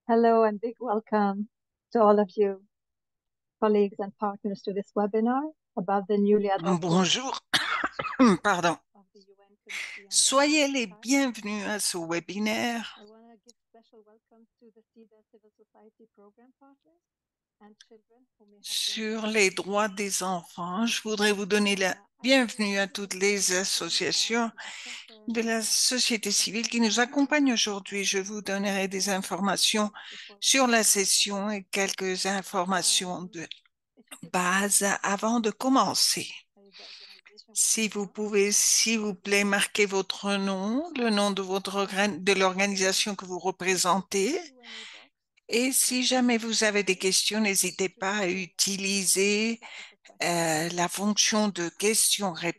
Hello and big welcome to all of you, colleagues and partners, to this webinar about the newly adopted Bonjour, pardon. of the UN Committee on Soyez Democratic les Rights. bienvenus à ce webinaire I want to give special welcome to the CIDA Civil Society Program partners and children who may have joined us sur les today. droits des enfants. Je voudrais vous donner la As you bienvenue à see toutes on les the webinar associations agenda, de la société civile qui nous accompagnent aujourd'hui. Je vous donnerai des informations before we sur la start the session et presentation, quelques informations de if you could please base avant de commencer. the organization where you Si vous belong. pouvez, s'il vous plaît, marquer votre nom, le nom de de l'organisation que vous In représentez. the Q&A box, Et that si you will jamais see vous avez des below, questions, n'hésitez just pas à utiliser ask a question. la fonction de You can use the questions chat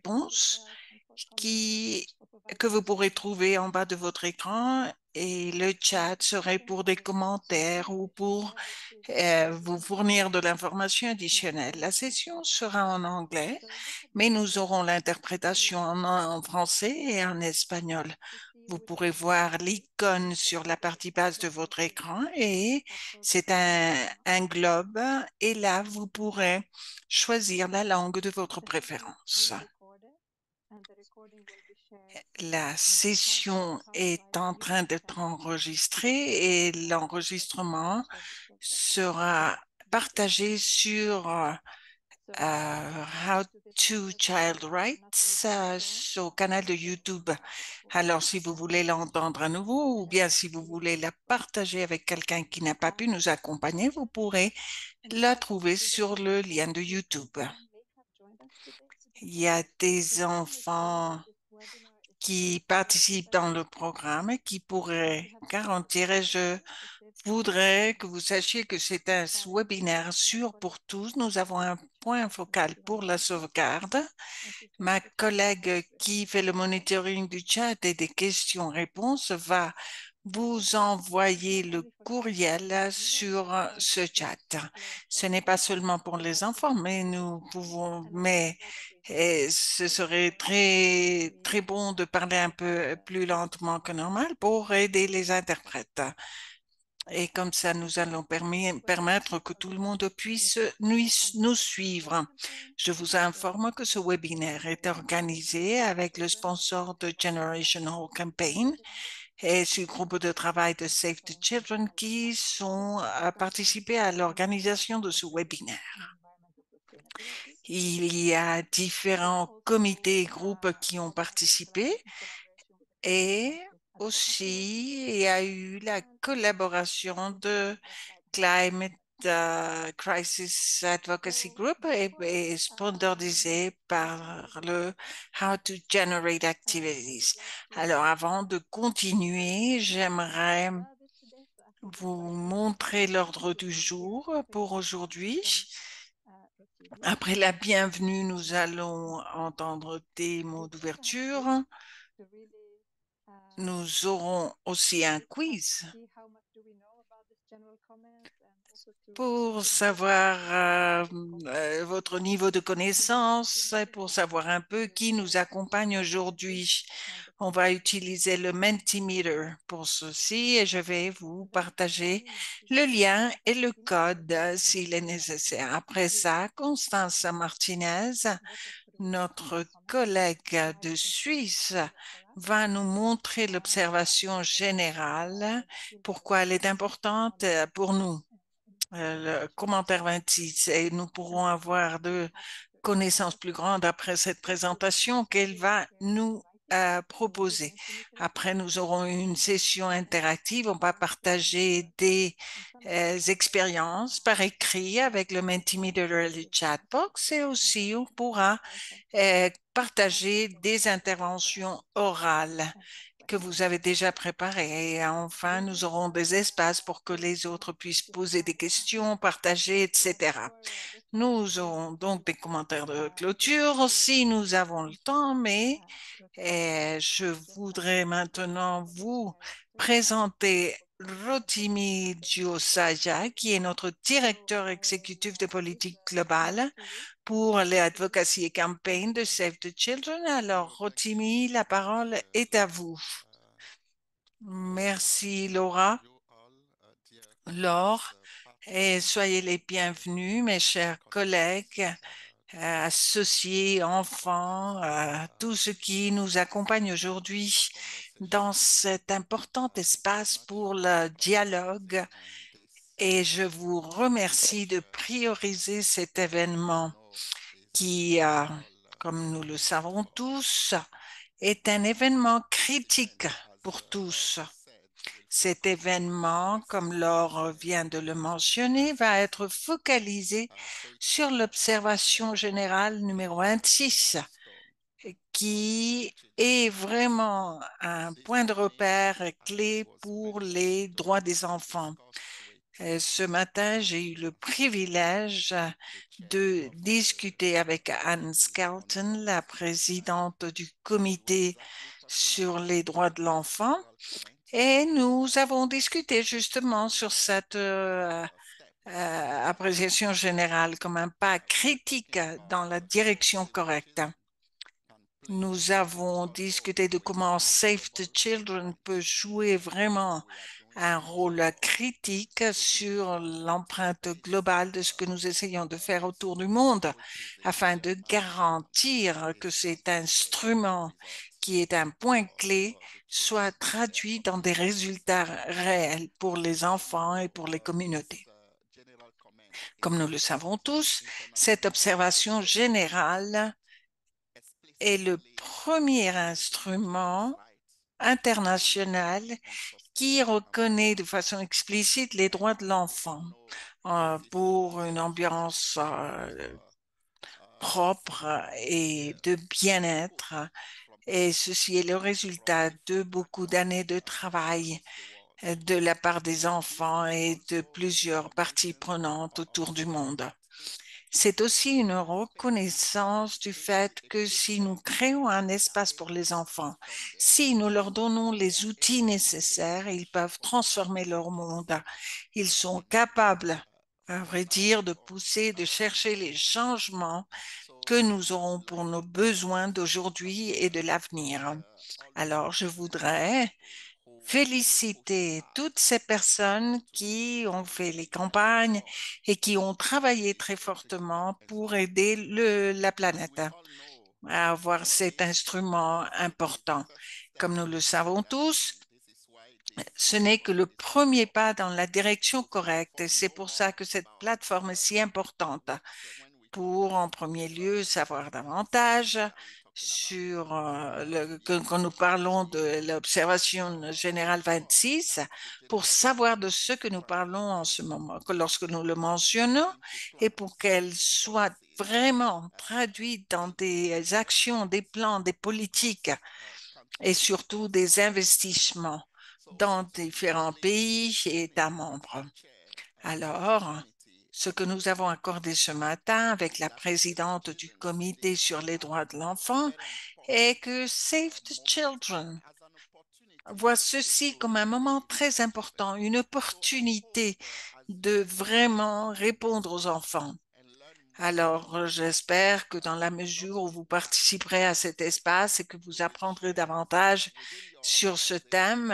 and for commenting qui, or que providing vous pourrez additional trouver en information. bas de votre écran. Et le And chat this serait session pour des is commentaires ou pour available through the webcast vous link fournir de l'information in additionnelle. La English and session English. sera en anglais, So look at the mais nous screen aurons on your l'interprétation screen en français et en espagnol. to see Vous which pourrez voir countries l'icône that sur la will be partie basse de votre represented écran et at both the c'est sessions un tomorrow. globe et là, vous pourrez choisir la langue de The votre session is préférence. being recorded and the recording will be shared La on the session est Pathfinder en train YouTube d'être channel enregistrée et that will be l'enregistrement after this webcast. sera partagé sur So How to to disregard the Child audio you are not Rights able to join, sur le canal de YouTube. this Alors, si vous webcast, voulez l'entendre à nouveau ou bien si vous voulez la partager avec quelqu'un qui n'a pas pu after nous this accompagner, vous session, pourrez and la some of the trouver CIDA sur le lien de Civil Society YouTube. children may have joined us today to Il y a discuss. So des just to make sure enfants that this webinar is safe qui for all participent dans le participants, programme et qui we pourraient have selected garantir, this et je webinar to save time voudrais que vous sachiez que c'est un by webinaire my sûr colleague pour tous. Nous avons un point and focal she has pour la joined us sauvegarde. and she's going Ma to collègue facilitate this. qui fait le monitoring du chat et des questions-réponses va This vous webinar is envoyer not le only for children courriel and youth, sur but ce it will chat. explore Ce n'est pas all seulement pour les adopted enfants, mais children. nous pouvons, And I make mais sure that we have ce space serait for très, the très bon de parler un peu plus lentement que normal pour aider les interprètes. participants. Et comme ça, nous allons This webinar permettre que will tout le run monde puisse approximately nous 160 suivre. seconds. Je vous So informe que ce webinaire est organisé avec le children sponsor de Generation Hall and Campaign residents et ce groupe de travail de Save the also Children qui sont participé à l'organisation de ce webinaire. and environmental sustainability. Il y a This différents also comités et groupes qui ont webinar is participé run in collaboration with the Children's et Rights Advocacy Working aussi Group il y a eu la and collaboration this is de led by the Climate Children's Rights. Crisis Advocacy So Group before et sponsorisé we start par with the le webinar, How to Generate I would Activities. like to Alors, avant de continuer, present the j'aimerais agenda a bit today. So as you know vous by now, montrer l'ordre you du will hear jour pour presentations aujourd'hui. from Rotimi. Après la bienvenue, nous allons entendre des mots We also have a d'ouverture. quiz to really Nous aurons aussi un quiz see how much do we know about this general comment and also to pour recognize savoir colleagues votre niveau de who connaissance et really pour have savoir un peu qui nous worked accompagne actively aujourd'hui. on the On va comment. utiliser le Mentimeter pour ceci et je vais vous So then partager joining us le today lien et le in code s'il est Colombia nécessaire. Après will ça, be Constance Martinez, Dr. Fredrik notre Hammar, collègue who has de presented Suisse, earlier for us va nous montrer l'observation about générale, the pourquoi elle est importance importante of pour nous. Le children commentaire 26 et nous and pourrons also avoir be de happy to connaissances explore plus grandes après cette with présentation qu'elle children va here in nous writing in the proposer. Mentimeter Après, tool. nous aurons une session interactive. On va And then partager des in summary, expériences par écrit avec le Mentimeter et le chatbox et aussi on pourra also time partager for des questions to interventions ask orales and have que questions. vous avez déjà préparées. Et enfin, We nous will aurons des espaces pour que les autres puissent poser des discuss questions, partager, so etc. before this part I Nous will aurons donc des commentaires de give it clôture to si nous avons le temps, mais Rotimi, je just as voudrais introduction maintenant from the vous director présenter of the Children's Rotimi Rights Advocacy Giosaja, Group. qui est notre So directeur I exécutif de will give politique the mic globale to you pour les advocacy and campaign de then Save the Children. Alors, Thank you Rotimi, la so much, parole est à Laura. vous. Good Merci, morning to Laura. you all, dear Laure, et soyez les bienvenus, mes chers collègues, associés, enfants, tous ceux qui nous accompagnent aujourd'hui dans cet important espace pour le dialogue. Et je vous remercie de prioriser cet événement qui, comme nous le savons tous, est un événement critique pour tous. Cet événement, comme Laure vient de le mentionner, va être focalisé sur l'observation générale numéro 26, qui est vraiment un point de repère clé pour les droits des enfants. Ce matin, j'ai eu le privilège de discuter avec Anne Skelton, la présidente du comité sur les droits de l'enfant, et nous avons discuté justement sur cette appréciation générale comme un pas critique dans la direction correcte. Nous avons discuté de comment Save the Children peut jouer vraiment un rôle critique sur l'empreinte globale de ce que nous essayons de faire autour du monde afin de garantir que cet instrument qui est un point clé soit traduit dans des résultats réels pour les enfants et pour les communautés. Comme nous le savons tous, cette observation générale est le premier instrument international qui reconnaît de façon explicite les droits de l'enfant pour une ambiance propre et de bien-être. Et ceci est le résultat de beaucoup d'années de travail de la part des enfants et de plusieurs parties prenantes autour du monde. C'est aussi une reconnaissance du fait que si nous créons un espace pour les enfants, si nous leur donnons les outils nécessaires, ils peuvent transformer leur monde. Ils sont capables, à vrai dire, de pousser, de chercher les changements que nous aurons pour nos besoins d'aujourd'hui et de l'avenir. Alors, je voudrais féliciter toutes ces personnes qui ont fait les campagnes et qui ont travaillé très fortement pour aider la planète à avoir cet instrument important. Comme nous le savons tous, ce n'est que le premier pas dans la direction correcte et c'est pour ça que cette plateforme est si importante pour, en premier lieu, savoir davantage sur quand nous parlons de l'observation générale 26, pour savoir de ce que nous parlons en ce moment, que lorsque nous le mentionnons, et pour qu'elle soit vraiment traduite dans des actions, des plans, des politiques et surtout des investissements dans différents pays et États membres. Alors, ce que nous avons accordé ce matin avec la présidente du comité sur les droits de l'enfant est que Save the Children voit ceci comme un moment très important, une opportunité de vraiment répondre aux enfants. Alors, j'espère que dans la mesure où vous participerez à cet espace et que vous apprendrez davantage sur ce thème,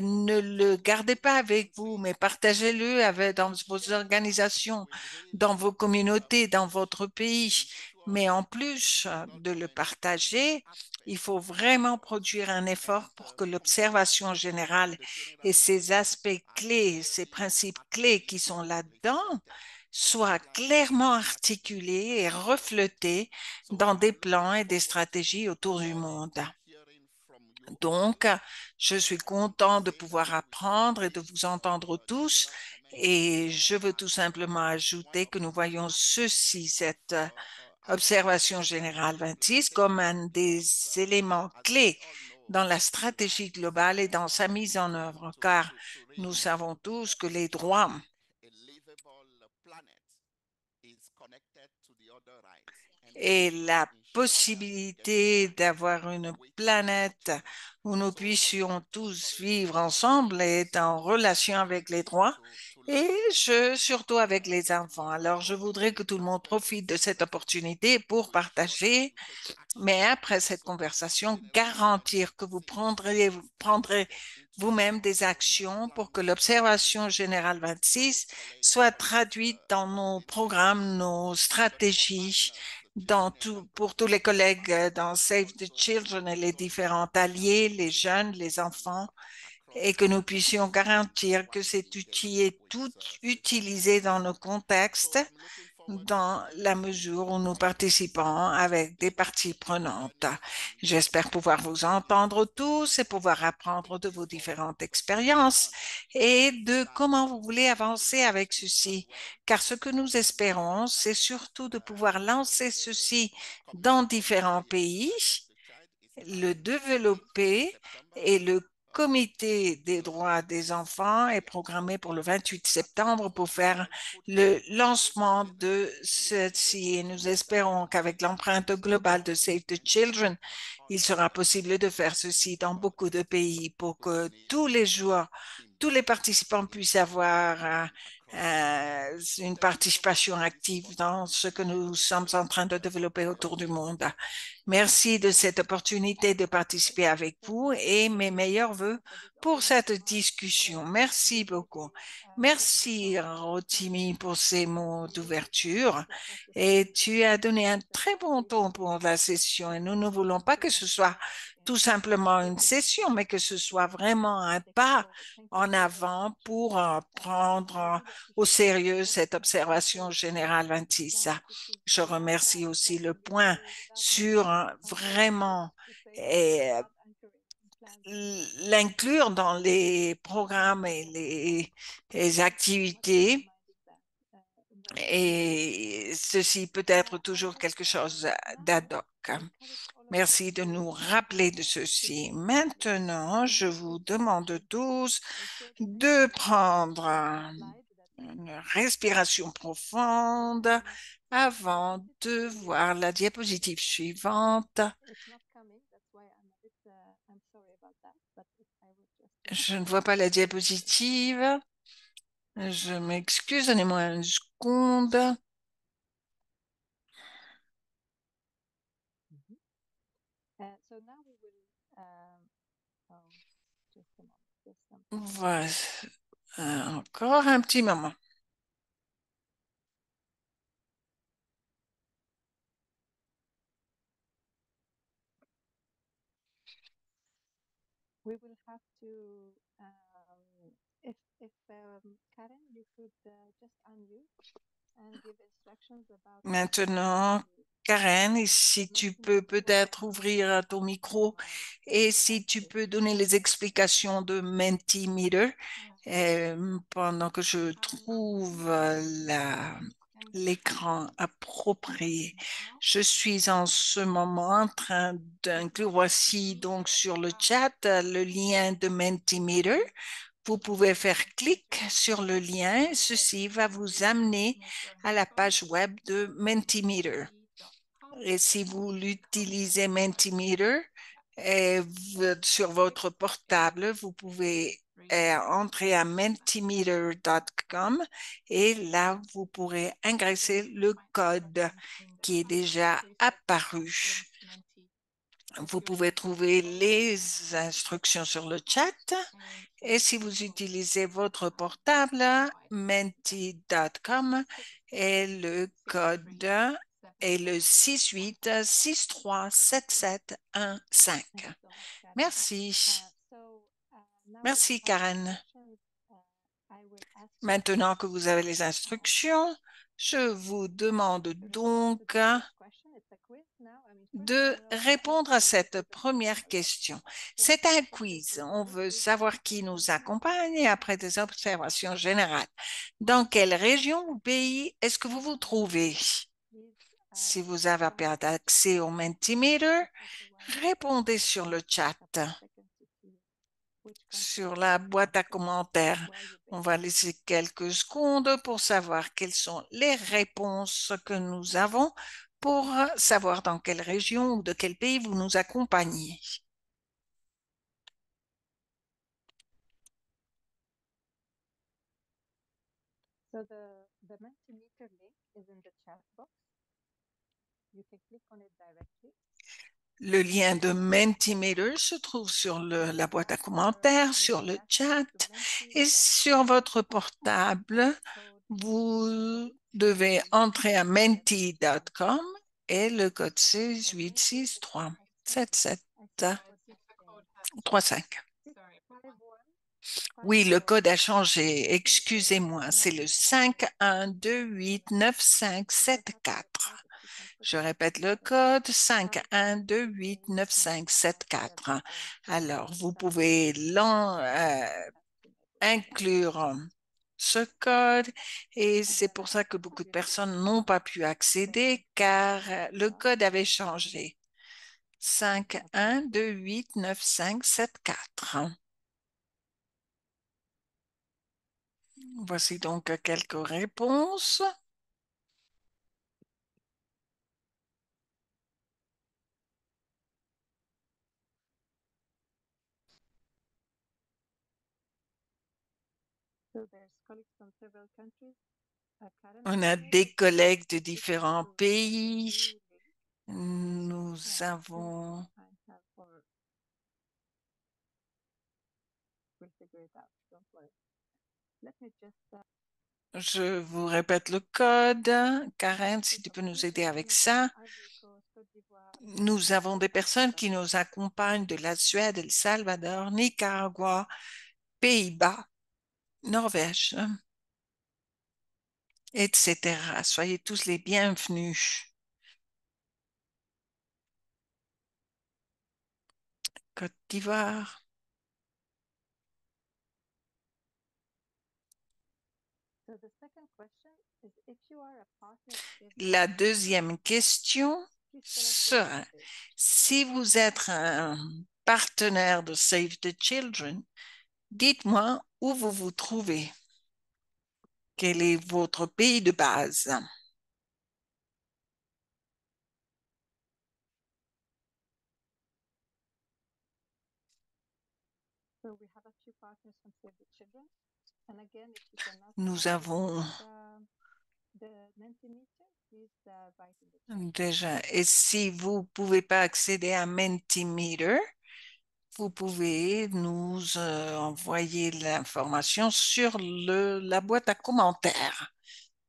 ne le gardez pas avec vous, mais partagez-le dans vos organisations, dans vos communautés, dans votre pays. Mais en plus de le partager, il faut vraiment produire un effort pour que l'observation générale et ces aspects clés, ces principes clés qui sont là-dedans, soit clairement articulé et reflété dans des plans et des stratégies autour du monde. Donc, je suis content de pouvoir apprendre et de vous entendre tous et je veux tout simplement ajouter que nous voyons ceci, cette observation générale 26, comme un des éléments clés dans la stratégie globale et dans sa mise en œuvre, car nous savons tous que les droits et la possibilité d'avoir une planète où nous puissions tous vivre ensemble est en relation avec les droits et surtout avec les enfants. Alors, je voudrais que tout le monde profite de cette opportunité pour partager, mais après cette conversation, garantir que vous prendrez vous-même des actions pour que l'observation générale 26 soit traduite dans nos programmes, nos stratégies, pour tous les collègues dans Save the Children et les différents alliés, les jeunes, les enfants, et que nous puissions garantir que cet outil est tout utilisé dans nos contextes dans la mesure où nous participons avec des parties prenantes. J'espère pouvoir vous entendre tous et pouvoir apprendre de vos différentes expériences et de comment vous voulez avancer avec ceci. Car ce que nous espérons, c'est surtout de pouvoir lancer ceci dans différents pays, le développer et le comité des droits des enfants est programmé pour le 28 septembre pour faire le lancement de ceci. Et nous espérons qu'avec l'empreinte globale de Save the Children, il sera possible de faire ceci dans beaucoup de pays pour que tous les jours, tous les participants puissent avoir une participation active dans ce que nous sommes en train de développer autour du monde. Merci de cette opportunité de participer avec vous et mes meilleurs voeux pour cette discussion. Merci beaucoup. Merci, Rotimi, pour ces mots d'ouverture. Et tu as donné un très bon ton pour la session. Et nous ne voulons pas que ce soit tout simplement une session, mais que ce soit vraiment un pas en avant pour prendre au sérieux cette observation générale 26. Je remercie aussi le point sur vraiment l'inclure dans les programmes et les activités. Et ceci peut être toujours quelque chose d'ad hoc. Merci de nous rappeler de ceci. Maintenant, je vous demande tous de prendre une respiration profonde avant de voir la diapositive suivante. Je ne vois pas la diapositive. Je m'excuse, donnez-moi une seconde. Voilà. Encore un petit moment. Maintenant, Karen, si tu peux peut-être ouvrir ton micro et si tu peux donner les explications de Mentimeter pendant que je trouve l'écran approprié. Je suis en ce moment en train d'inclure, voici donc sur le chat le lien de Mentimeter. Vous pouvez faire clic sur le lien. Ceci va vous amener à la page web de Mentimeter. Et si vous l'utilisez Mentimeter sur votre portable, vous pouvez entrer à mentimeter.com et là, vous pourrez ingresser le code qui est déjà apparu. Vous pouvez trouver les instructions sur le chat et si vous utilisez votre portable, menti.com et le code est le 68637715. Merci. Merci, Karen. Maintenant que vous avez les instructions, je vous demande donc de répondre à cette première question. C'est un quiz. On veut savoir qui nous accompagne et après des observations générales. Dans quelle région ou pays est-ce que vous vous trouvez? Si vous avez pas accès au Mentimeter, répondez sur le chat, sur la boîte à commentaires. On va laisser quelques secondes pour savoir quelles sont les réponses que nous avons pour savoir dans quelle région ou de quel pays vous nous accompagnez. Le lien de Mentimeter se trouve sur la boîte à commentaires, sur le chat et sur votre portable. Vous devez entrer à menti.com et le code c'est 863-7735. Oui, le code a changé. Excusez-moi, c'est le 51289574. Je répète le code 51289574. Alors, vous pouvez inclure ce code et c'est pour ça que beaucoup de personnes n'ont pas pu accéder car le code avait changé. 51289574. Voici donc quelques réponses. On a des collègues de différents pays. Nous avons Je vous répète le code. Karen, si tu peux nous aider avec ça. Nous avons des personnes qui nous accompagnent de la Suède, El Salvador, Nicaragua, Pays-Bas, Norvège, etc. Soyez tous les bienvenus. Côte d'Ivoire. La deuxième question sera, si vous êtes un partenaire de Save the Children, dites-moi où vous vous trouvez. Quel est votre pays de base? Nous avons déjà, et si vous ne pouvez pas accéder à Mentimeter, vous pouvez nous envoyer l'information sur la boîte à commentaires,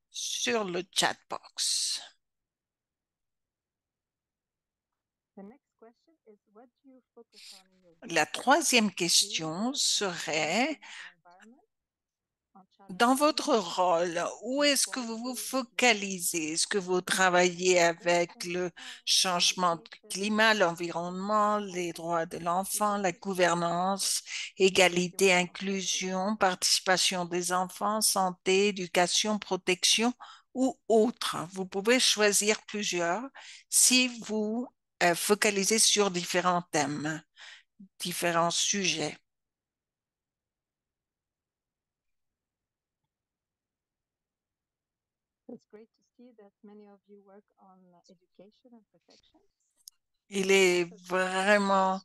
sur le chat box. La troisième question serait, dans votre rôle, où est-ce que vous vous focalisez? Est-ce que vous travaillez avec le changement de climat, l'environnement, les droits de l'enfant, la gouvernance, égalité, inclusion, participation des enfants, santé, éducation, protection ou autre? Vous pouvez choisir plusieurs si vous focalisez sur différents thèmes, différents sujets. Il est vraiment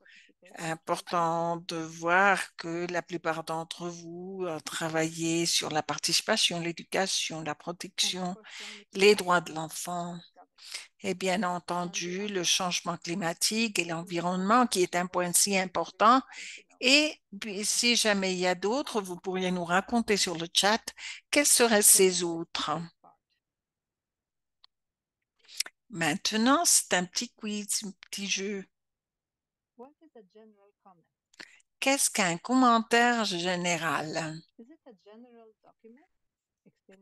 important de voir que la plupart d'entre vous travaillez sur la participation, l'éducation, la protection, les droits de l'enfant et bien entendu le changement climatique et l'environnement qui est un point si important. Et puis, si jamais il y a d'autres, vous pourriez nous raconter sur le chat quels seraient ces autres. Maintenant, c'est un petit quiz, un petit jeu. Qu'est-ce qu'un commentaire général?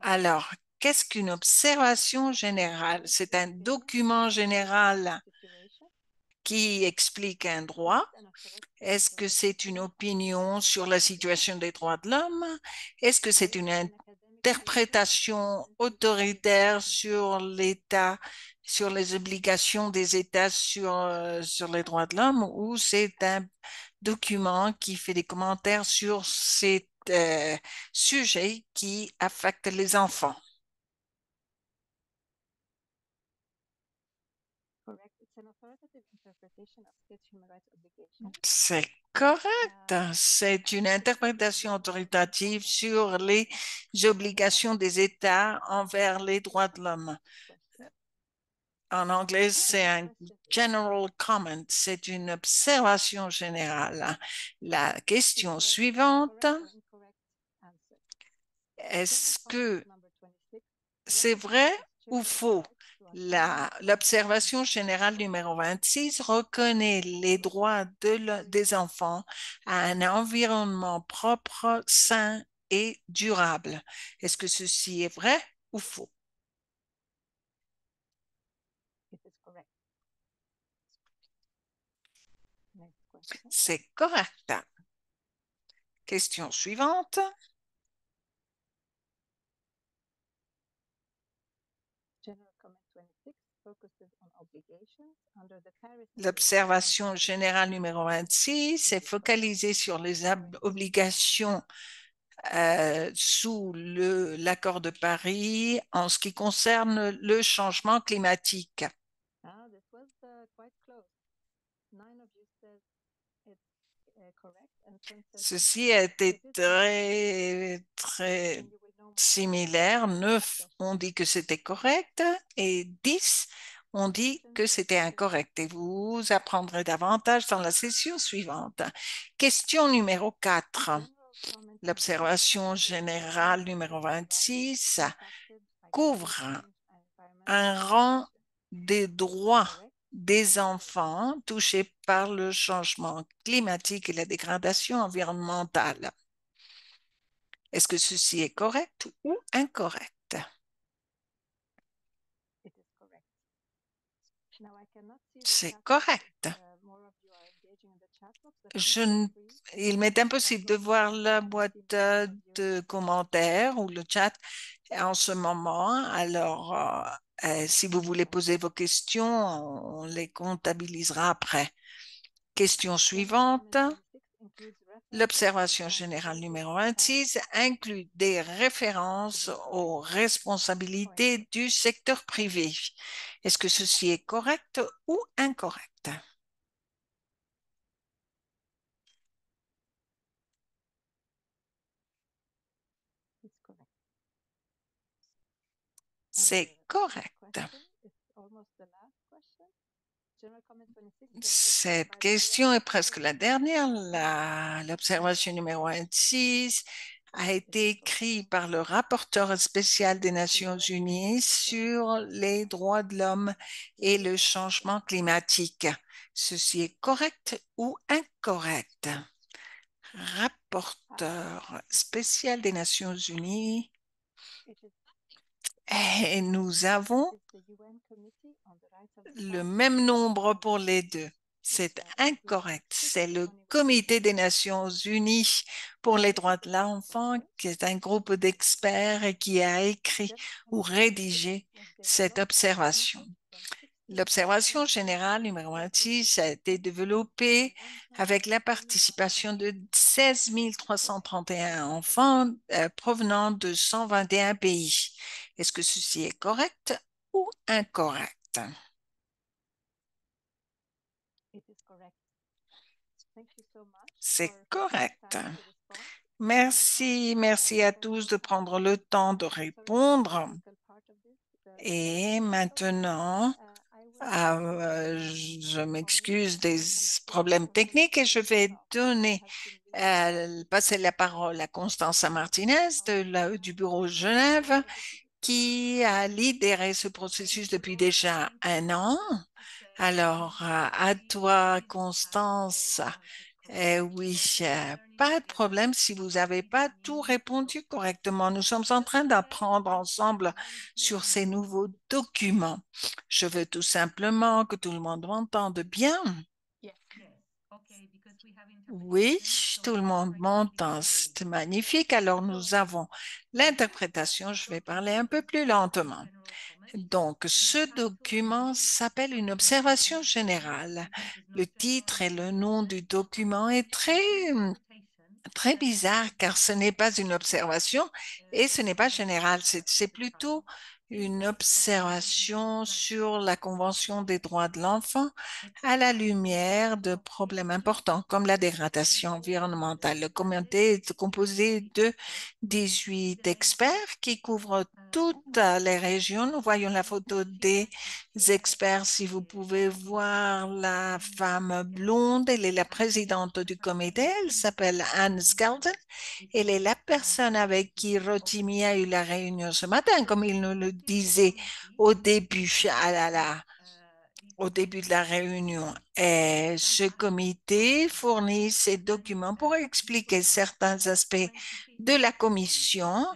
Alors, qu'est-ce qu'une observation générale? C'est un document général qui explique un droit. Est-ce que c'est une opinion sur la situation des droits de l'homme? Est-ce que c'est une interprétation autoritaire sur l'État, sur les obligations des États sur les droits de l'homme, ou c'est un document qui fait des commentaires sur ces sujets qui affectent les enfants? C'est correct. C'est une interprétation autoritative sur les obligations des États envers les droits de l'homme. En anglais, c'est un general comment, c'est une observation générale. La question suivante, est-ce que c'est vrai ou faux? L'observation générale numéro 26 reconnaît les droits des enfants à un environnement propre, sain et durable. Est-ce que ceci est vrai ou faux? C'est correct. Question suivante. L'observation générale numéro 26 est focalisée sur les obligations sous l'accord de Paris en ce qui concerne le changement climatique. Ceci a été très, très similaire. 9 ont dit que c'était correct et 10 ont dit que c'était incorrect. Et vous apprendrez davantage dans la session suivante. Question numéro 4. L'observation générale numéro 26 couvre un rang des droits des enfants touchés par le changement climatique et la dégradation environnementale. Est-ce que ceci est correct ou incorrect? C'est correct. Il m'est impossible de voir la boîte de commentaires ou le chat en ce moment. Alors, si vous voulez poser vos questions, on les comptabilisera après. Question suivante. L'observation générale numéro 26 inclut des références aux responsabilités du secteur privé. Est-ce que ceci est correct ou incorrect? C'est correct. Cette question est presque la dernière. L'observation numéro 26 a été écrite par le rapporteur spécial des Nations Unies sur les droits de l'homme et le changement climatique. Ceci est correct ou incorrect? Rapporteur spécial des Nations Unies. Et nous avons le même nombre pour les deux. C'est incorrect. C'est le Comité des Nations Unies pour les droits de l'enfant, qui est un groupe d'experts et qui a écrit ou rédigé cette observation. L'observation générale numéro 26 a été développée avec la participation de 16 331 enfants provenant de 121 pays. Est-ce que ceci est correct ou incorrect? C'est correct. Merci, merci à tous de prendre le temps de répondre. Et maintenant, je m'excuse des problèmes techniques et je vais passer la parole à Constance Martinez du bureau de Genève qui a lidéré ce processus depuis déjà un an. Alors, à toi, Constance. Oui, pas de problème si vous n'avez pas tout répondu correctement. Nous sommes en train d'apprendre ensemble sur ces nouveaux documents. Je veux tout simplement que tout le monde m'entende bien. Oui, tout le monde m'entend. C'est magnifique. Alors, nous avons l'interprétation. Je vais parler un peu plus lentement. Donc, ce document s'appelle une observation générale. Le titre et le nom du document est très bizarre car ce n'est pas une observation et ce n'est pas général. C'est plutôt une observation sur la Convention des droits de l'enfant à la lumière de problèmes importants comme la dégradation environnementale. Le comité est composé de 18 experts qui couvrent toutes les régions. Nous voyons la photo des experts. Si vous pouvez voir la femme blonde, elle est la présidente du comité. Elle s'appelle Anne Skelton. Elle est la personne avec qui Rotimi a eu la réunion ce matin, comme il nous le disait au début. Ah là là, au début de la réunion. Et ce comité fournit ces documents pour expliquer certains aspects de la commission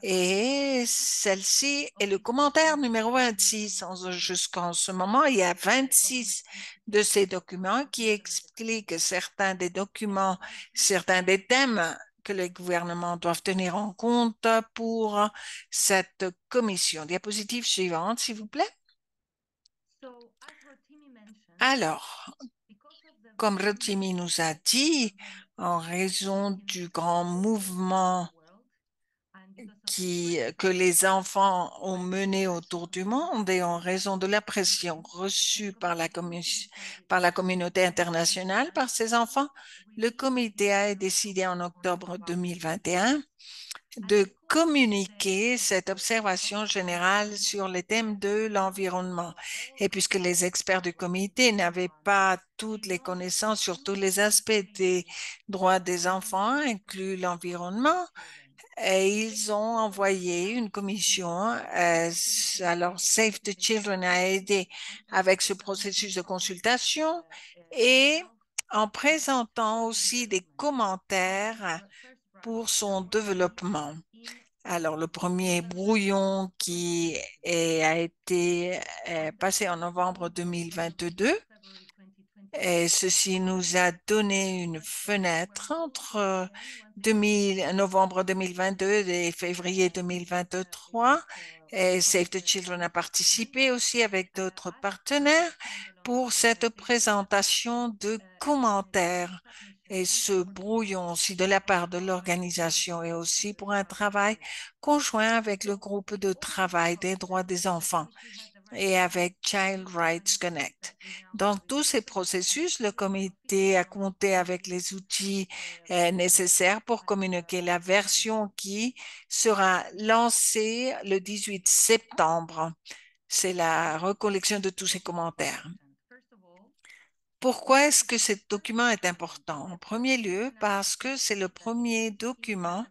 et celle-ci est le commentaire numéro 26. Jusqu'en ce moment, il y a 26 de ces documents qui expliquent certains des documents, certains des thèmes que les gouvernements doivent tenir en compte pour cette commission. Diapositive suivante, s'il vous plaît. Alors, comme Rotimi nous a dit, en raison du grand mouvement que les enfants ont mené autour du monde et en raison de la pression reçue par par la communauté internationale par ces enfants, le comité a décidé en octobre 2021 de communiquer cette observation générale sur les thèmes de l'environnement. Et puisque les experts du comité n'avaient pas toutes les connaissances sur tous les aspects des droits des enfants, inclus l'environnement, et ils ont envoyé une commission. Alors, Save the Children a aidé avec ce processus de consultation et en présentant aussi des commentaires pour son développement. Alors, le premier brouillon a été passé en novembre 2022. Et ceci nous a donné une fenêtre entre novembre 2022 et février 2023. Et Save the Children a participé aussi avec d'autres partenaires pour cette présentation de commentaires et ce brouillon aussi de la part de l'organisation et aussi pour un travail conjoint avec le groupe de travail des droits des enfants et avec Child Rights Connect. Dans tous ces processus, le comité a compté avec les outils nécessaires pour communiquer la version qui sera lancée le 18 septembre. C'est la recollection de tous ces commentaires. Pourquoi est-ce que ce document est important? En premier lieu, parce que c'est le premier document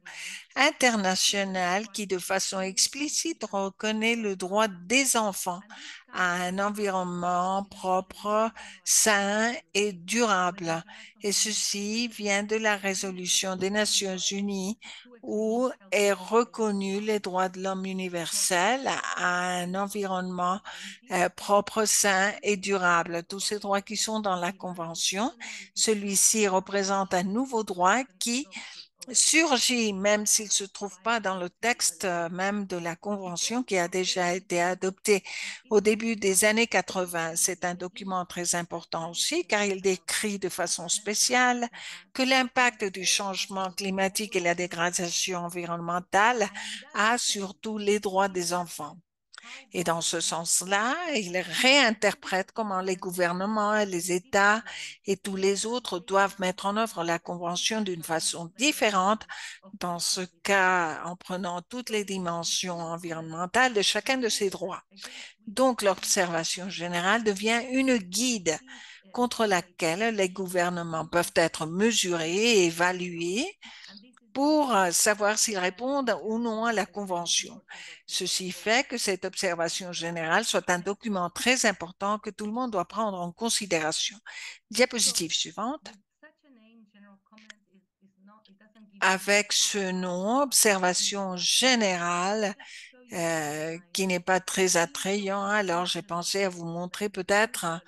international qui, de façon explicite, reconnaît le droit des enfants à un environnement propre, sain et durable. Et ceci vient de la résolution des Nations Unies où est reconnu les droits de l'homme universel à un environnement propre, sain et durable. Tous ces droits qui sont dans la Convention, celui-ci représente un nouveau droit qui surgit, même s'il ne se trouve pas dans le texte même de la Convention qui a déjà été adopté au début des années 80. C'est un document très important aussi car il décrit de façon spéciale que l'impact du changement climatique et la dégradation environnementale a sur tous les droits des enfants. Et dans ce sens-là, il réinterprète comment les gouvernements, les États et tous les autres doivent mettre en œuvre la Convention d'une façon différente, dans ce cas en prenant toutes les dimensions environnementales de chacun de ces droits. Donc, l'observation générale devient une guide contre laquelle les gouvernements peuvent être mesurés et évalués pour savoir s'ils répondent ou non à la Convention. Ceci fait que cette observation générale soit un document très important que tout le monde doit prendre en considération. Diapositive suivante. Avec ce nom, observation générale, qui n'est pas très attrayant, alors j'ai pensé à vous montrer peut-être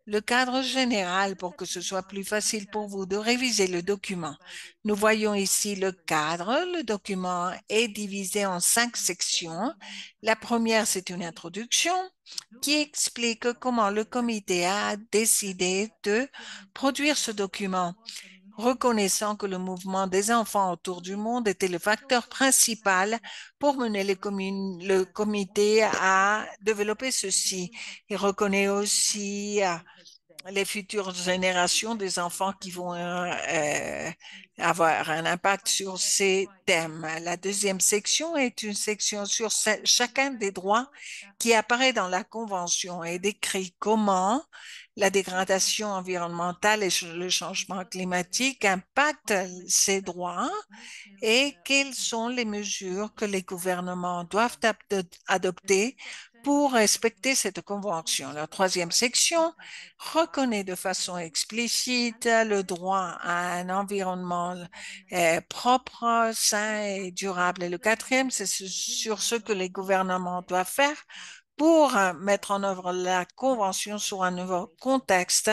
le cadre général pour que ce soit plus facile pour vous de réviser le document. Nous voyons ici le cadre. Le document est divisé en 5 sections. La première, c'est une introduction qui explique comment le comité a décidé de produire ce document, reconnaissant que le mouvement des enfants autour du monde était le facteur principal pour mener le comité à développer ceci. Il reconnaît aussi les futures générations des enfants qui vont avoir un impact sur ces thèmes. La deuxième section est une section sur chacun des droits qui apparaît dans la Convention et décrit comment la dégradation environnementale et le changement climatique impactent ces droits et quelles sont les mesures que les gouvernements doivent adopter pour respecter cette convention. La troisième section reconnaît de façon explicite le droit à un environnement propre, sain et durable. Et le quatrième, c'est sur ce que les gouvernements doivent faire pour mettre en œuvre la convention sur un nouveau contexte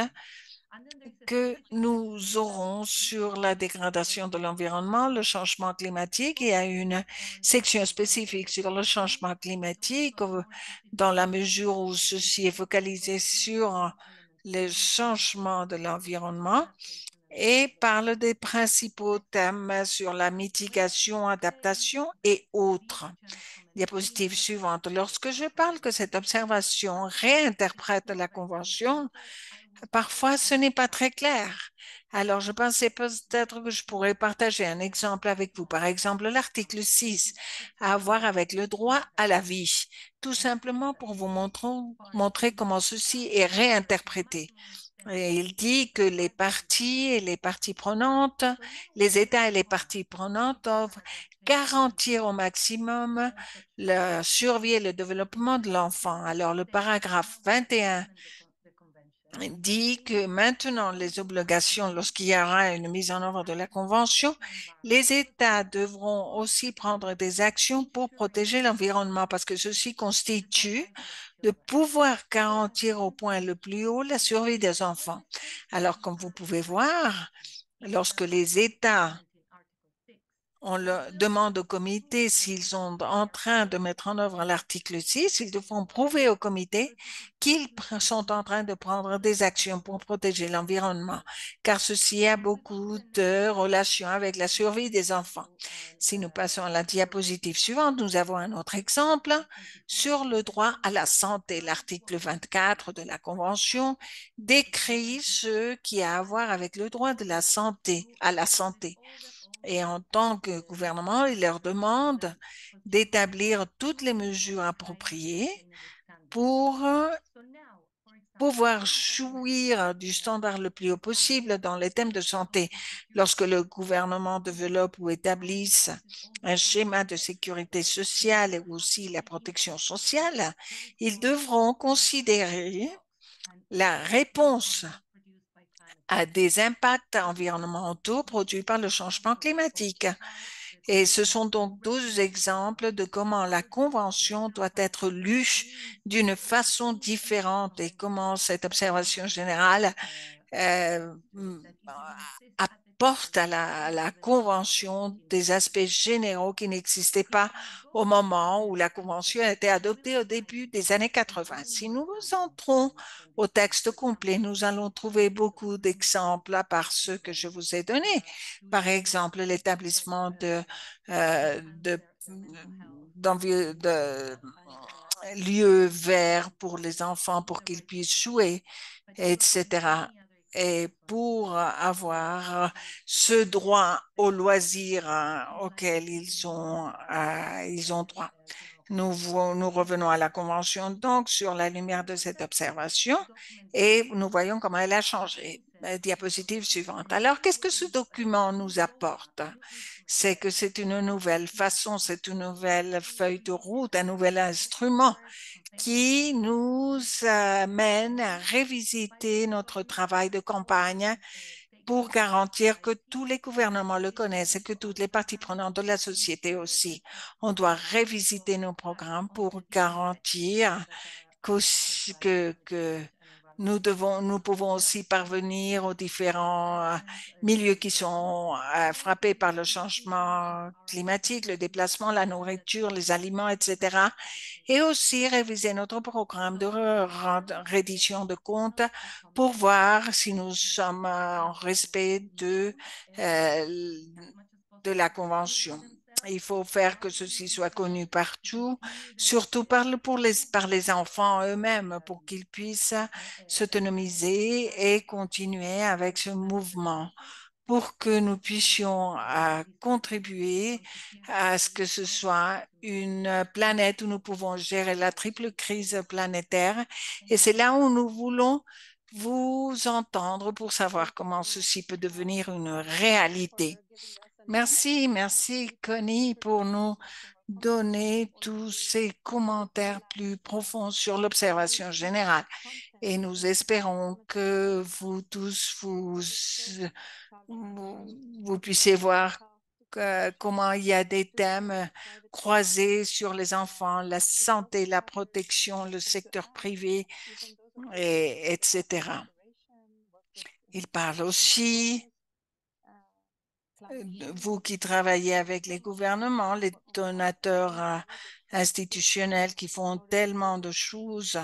que nous aurons sur la dégradation de l'environnement, le changement climatique. Il y a une section spécifique sur le changement climatique dans la mesure où ceci est focalisé sur le changement de l'environnement et parle des principaux thèmes sur la mitigation, adaptation et autres. Diapositive suivante. Lorsque je parle que cette observation réinterprète la Convention, parfois, ce n'est pas très clair. Alors, je pensais peut-être que je pourrais partager un exemple avec vous. Par exemple, l'article 6 a à voir avec le droit à la vie, tout simplement pour vous montrer comment ceci est réinterprété. Et il dit que les parties et les parties prenantes, les États et les parties prenantes doivent garantir au maximum la survie et le développement de l'enfant. Alors, le paragraphe 21 dit que maintenant les obligations, lorsqu'il y aura une mise en œuvre de la Convention, les États devront aussi prendre des actions pour protéger l'environnement parce que ceci constitue de pouvoir garantir au point le plus haut la survie des enfants. Alors, comme vous pouvez voir, lorsque les États on leur demande au comité s'ils sont en train de mettre en œuvre l'article 6, ils devront prouver au comité qu'ils sont en train de prendre des actions pour protéger l'environnement, car ceci a beaucoup de relations avec la survie des enfants. Si nous passons à la diapositive suivante, nous avons un autre exemple sur le droit à la santé. L'article 24 de la Convention décrit ce qui a à voir avec le droit de la santé, à la santé. Et en tant que gouvernement, il leur demande d'établir toutes les mesures appropriées pour pouvoir jouir du standard le plus haut possible dans les thèmes de santé. Lorsque le gouvernement développe ou établisse un schéma de sécurité sociale et aussi la protection sociale, ils devront considérer la réponse à des impacts environnementaux produits par le changement climatique. Et ce sont donc 12 exemples de comment la Convention doit être lue d'une façon différente et comment cette observation générale euh, apporte à la Convention des aspects généraux qui n'existaient pas au moment où la Convention a été adoptée au début des années 80. Si nous entrons au texte complet, nous allons trouver beaucoup d'exemples à part ceux que je vous ai donnés. Par exemple, l'établissement de lieux verts pour les enfants pour qu'ils puissent jouer, etc. Et pour avoir ce droit au loisir auquel ils ont droit. Nous revenons à la Convention donc sur la lumière de cette observation et nous voyons comment elle a changé. Diapositive suivante. Alors, qu'est-ce que ce document nous apporte? C'est que c'est une nouvelle façon, c'est une nouvelle feuille de route, un nouvel instrument qui nous amène à revisiter notre travail de campagne pour garantir que tous les gouvernements le connaissent et que toutes les parties prenantes de la société aussi. On doit revisiter nos programmes pour garantir que nous pouvons aussi parvenir aux différents milieux qui sont frappés par le changement climatique, le déplacement, la nourriture, les aliments, etc. Et aussi réviser notre programme de reddition de comptes pour voir si nous sommes en respect de la Convention. Il faut faire que ceci soit connu partout, surtout par les enfants eux-mêmes, pour qu'ils puissent s'autonomiser et continuer avec ce mouvement, pour que nous puissions contribuer à ce que ce soit une planète où nous pouvons gérer la triple crise planétaire. Et c'est là où nous voulons vous entendre pour savoir comment ceci peut devenir une réalité. Merci, merci Connie pour nous donner tous ces commentaires plus profonds sur l'observation générale. Et nous espérons que vous tous, vous puissiez voir comment il y a des thèmes croisés sur les enfants, la santé, la protection, le secteur privé, etc. Il parle aussi, vous qui travaillez avec les gouvernements, les donateurs institutionnels qui font tellement de choses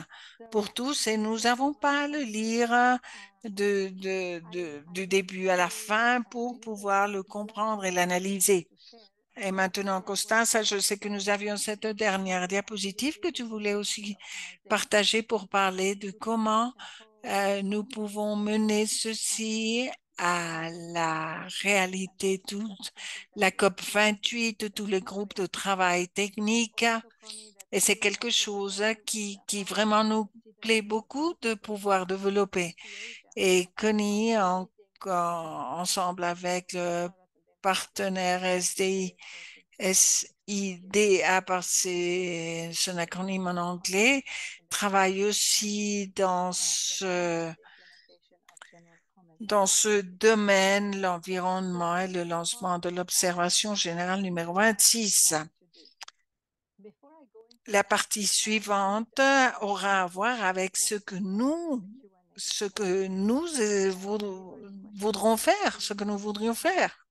pour tous, et nous n'avons pas à le lire du début à la fin pour pouvoir le comprendre et l'analyser. Et maintenant, Constance, je sais que nous avions cette dernière diapositive que tu voulais aussi partager pour parler de comment nous pouvons mener ceci à la réalité, toute la COP 28, tous les groupes de travail technique. Et c'est quelque chose qui vraiment nous plaît beaucoup de pouvoir développer. Et Connie, ensemble avec le partenaire SDI, SIDA par son acronyme en anglais, travaille aussi dans ce domaine, l'environnement et le lancement de l'observation générale numéro 26. La partie suivante aura à voir avec ce que nous voudrons faire, ce que nous voudrions faire.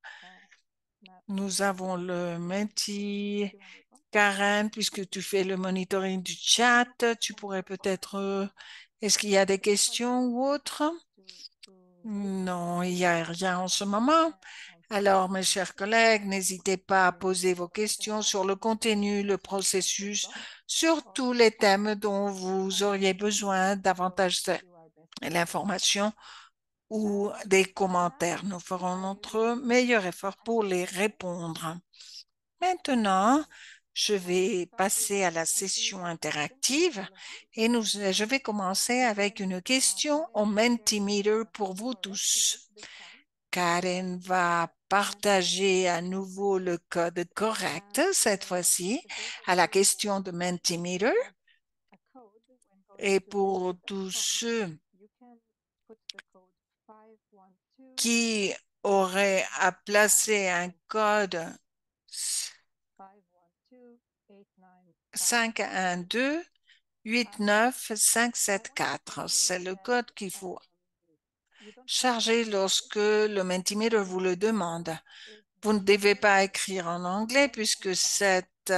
Nous avons le métier. Karen, puisque tu fais le monitoring du chat, tu pourrais peut-être... est-ce qu'il y a des questions ou autres? Non, il n'y a rien en ce moment. Alors, mes chers collègues, n'hésitez pas à poser vos questions sur le contenu, le processus, sur tous les thèmes dont vous auriez besoin davantage d'informations ou des commentaires. Nous ferons notre meilleur effort pour les répondre. Maintenant, je vais passer à la session interactive et je vais commencer avec une question au Mentimeter pour vous tous. Karen va partager à nouveau le code correct, cette fois-ci, à la question de Mentimeter. Et pour tous ceux qui auraient à placer un code 512 89574. C'est le code qu'il faut charger lorsque le Mentimeter vous le demande. Vous ne devez pas écrire en anglais puisque cette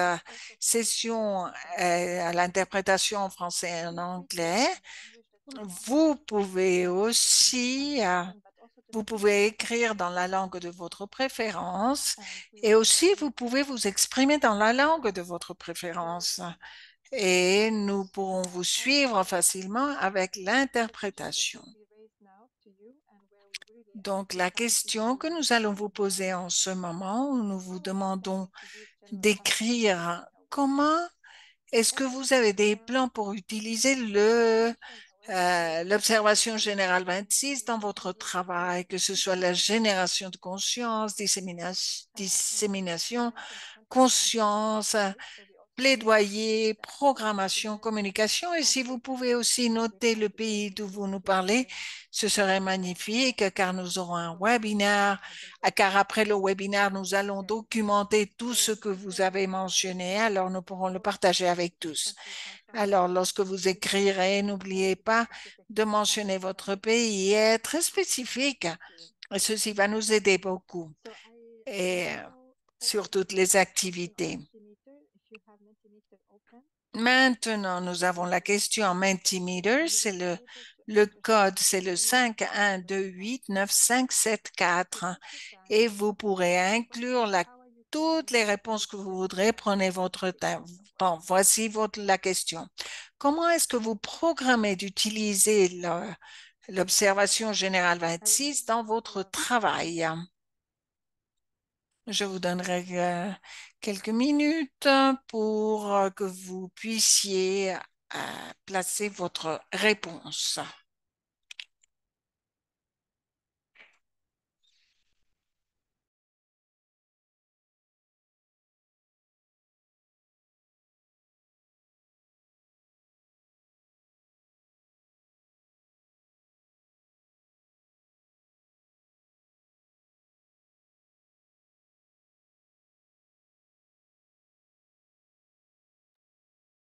session est à l'interprétation en français et en anglais. Vous pouvez aussi vous pouvez écrire dans la langue de votre préférence et aussi vous pouvez vous exprimer dans la langue de votre préférence. Et nous pourrons vous suivre facilement avec l'interprétation. Donc, la question que nous allons vous poser en ce moment, où nous vous demandons d'écrire comment est-ce que vous avez des plans pour utiliser l'observation générale 26 dans votre travail, que ce soit la génération de conscience, dissémination, conscience, plaidoyer, programmation, communication. Et si vous pouvez aussi noter le pays d'où vous nous parlez, ce serait magnifique car nous aurons un webinaire, car après le webinaire, nous allons documenter tout ce que vous avez mentionné, alors nous pourrons le partager avec tous. Alors, lorsque vous écrirez, n'oubliez pas de mentionner votre pays et être très spécifique. Et ceci va nous aider beaucoup et sur toutes les activités. Maintenant, nous avons la question en Mentimeter. C'est le code, c'est le 51289574 et vous pourrez inclure toutes les réponses que vous voudrez. Prenez votre temps. Voici la question. Comment est-ce que vous programmez d'utiliser l'observation générale 26 dans votre travail? Je vous donnerai quelques minutes pour que vous puissiez placer votre réponse.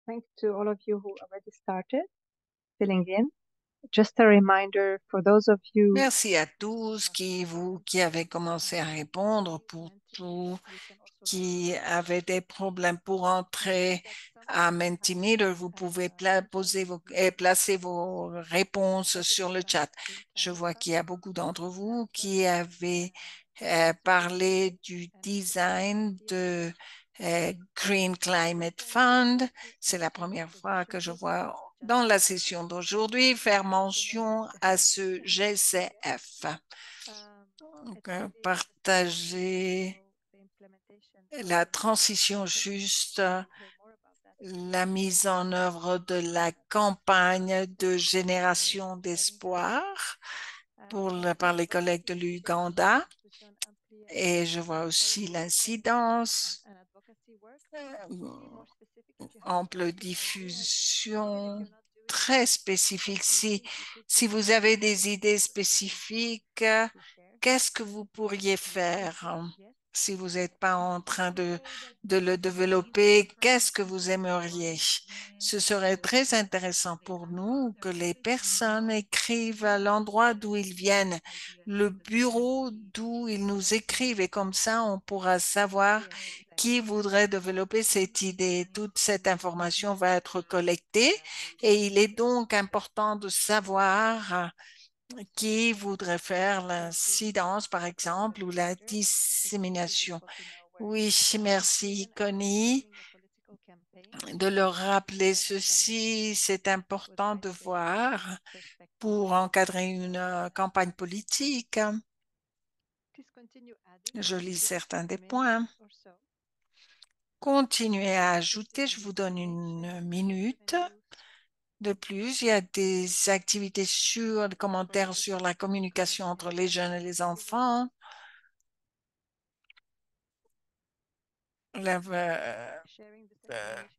Thanks to all of you who already started filling in. Just a reminder for those of you Merci à tous qui avez commencé à répondre, pour tous qui avaient des problèmes pour entrer à Mentimeter. Vous pouvez placer vos réponses sur le chat. Je vois qu'il y a beaucoup d'entre vous qui avaient parlé du design de Green Climate Fund. C'est la première fois que je vois dans la session d'aujourd'hui faire mention à ce GCF. Donc, partager la transition juste, la mise en œuvre de la campagne de génération d'espoir par les collègues de l'Ouganda. Et je vois aussi l'incidence, ample diffusion, très spécifique. Si vous avez des idées spécifiques, qu'est-ce que vous pourriez faire? Si vous n'êtes pas en train de le développer, qu'est-ce que vous aimeriez? Ce serait très intéressant pour nous que les personnes écrivent à l'endroit d'où ils viennent, le bureau d'où ils nous écrivent, et comme ça, on pourra savoir qui voudrait développer cette idée. Toute cette information va être collectée et il est donc important de savoir qui voudrait faire l'incidence, par exemple, ou la dissémination. Oui, merci, Connie, de leur rappeler ceci. C'est important de voir pour encadrer une campagne politique. Je lis certains des points. Continuez à ajouter, je vous donne une minute de plus. Il y a des activités des commentaires sur la communication entre les jeunes et les enfants.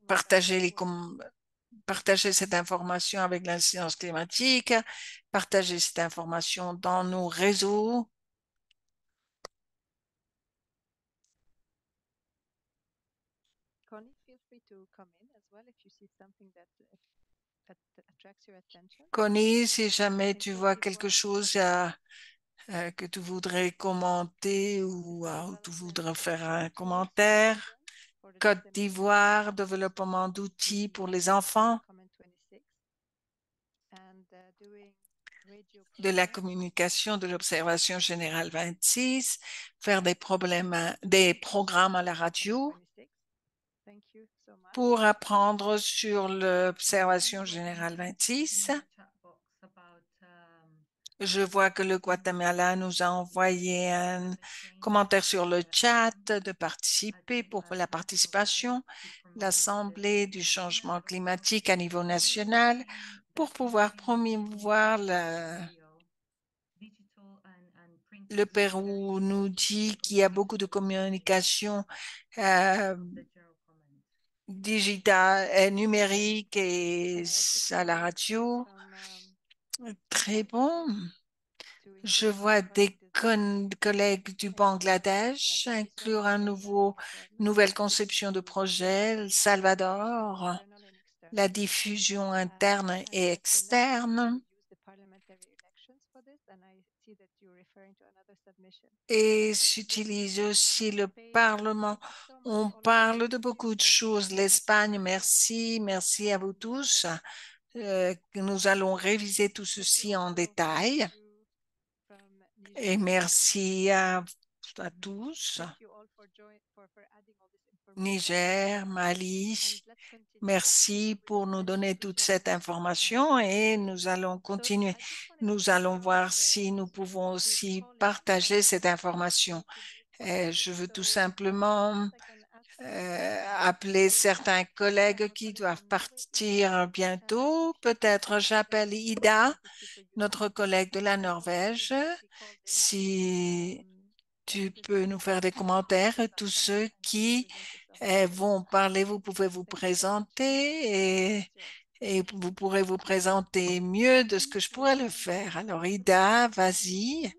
Partager partager cette information avec l'incidence climatique, partager cette information dans nos réseaux. Connie, si jamais tu vois quelque chose que tu voudrais commenter ou tu voudrais faire un commentaire. Côte d'Ivoire, développement d'outils pour les enfants, de la communication, de l'observation générale 26, faire des programmes à la radio pour apprendre sur l'observation générale 26. Je vois que le Guatemala nous a envoyé un commentaire sur le chat de participer pour la participation, l'Assemblée du changement climatique à niveau national pour pouvoir promouvoir le Pérou nous dit qu'il y a beaucoup de communication euh, digitale et numérique et à la radio. Très bon. Je vois des collègues du Bangladesh inclure nouvelle conception de projet, El Salvador, la diffusion interne et externe. Et s'utilise aussi le Parlement. On parle de beaucoup de choses. L'Espagne, merci, merci à vous tous. Nous allons réviser tout ceci en détail. Et merci à à tous. Thank you all for adding all this information. Niger, Mali, And let's continue. merci With pour the nous rest of donner the toute cette agenda. information et Um, nous allons so continuer. I just wanted Nous to allons voir si nous pouvons to aussi call in partager cette some information. colleagues. Je veux tout So simplement perhaps I can ask appeler Ida certains collègues or qui colleagues doivent from Norway partir if bientôt. she's Peut-être available. j'appelle That Ida, would be super notre useful. collègue de la So Norvège, Ida, if she calls in, si tu peux just nous faire des introduce commentaires. Et tous yourself ceux and qui present yourself, vont please. parler, vous pouvez vous Thank you so much. présenter Sure. et vous pourrez vous présenter mieux de ce que je pourrais le faire. Alors, Ida, vas-y.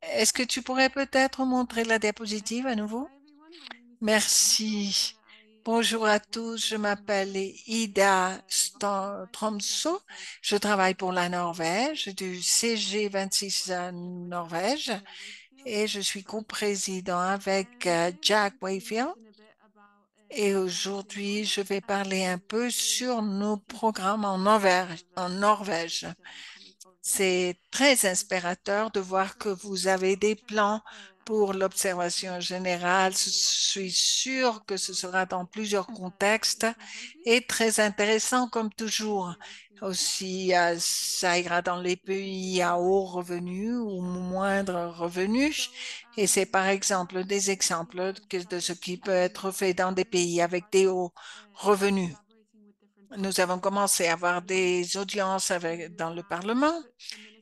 Est-ce que tu pourrais peut-être montrer la diapositive à nouveau? Merci. Bonjour à tous, je m'appelle Ida Tromsø. Je travaille pour la Norvège, du CG26 Norvège, et je suis coprésident avec Jack Wayfield. Et aujourd'hui, je vais parler un peu sur nos programmes en Norvège. C'est très inspirateur de voir que vous avez des plans pour l'observation générale. Je suis sûre que ce sera dans plusieurs contextes et très intéressant comme toujours. Aussi, ça ira dans les pays à haut revenu ou moindre revenu. Et c'est par exemple des exemples de ce qui peut être fait dans des pays avec des hauts revenus. Nous avons commencé à avoir des audiences dans le Parlement,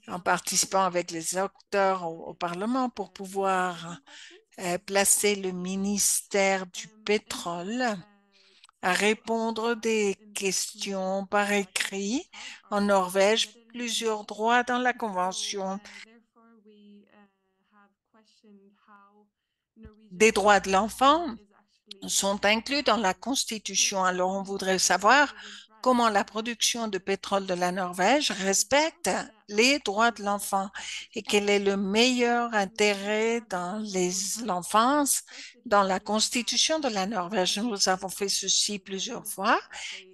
en participant avec les acteurs au Parlement pour pouvoir placer le ministère du pétrole à répondre des questions par écrit en Norvège, plusieurs droits dans la Convention des droits de l'enfant sont inclus dans la Constitution. Alors, on voudrait savoir comment la production de pétrole de la Norvège respecte les droits de l'enfant et quel est le meilleur intérêt dans l'enfance dans la Constitution de la Norvège. Nous avons fait ceci plusieurs fois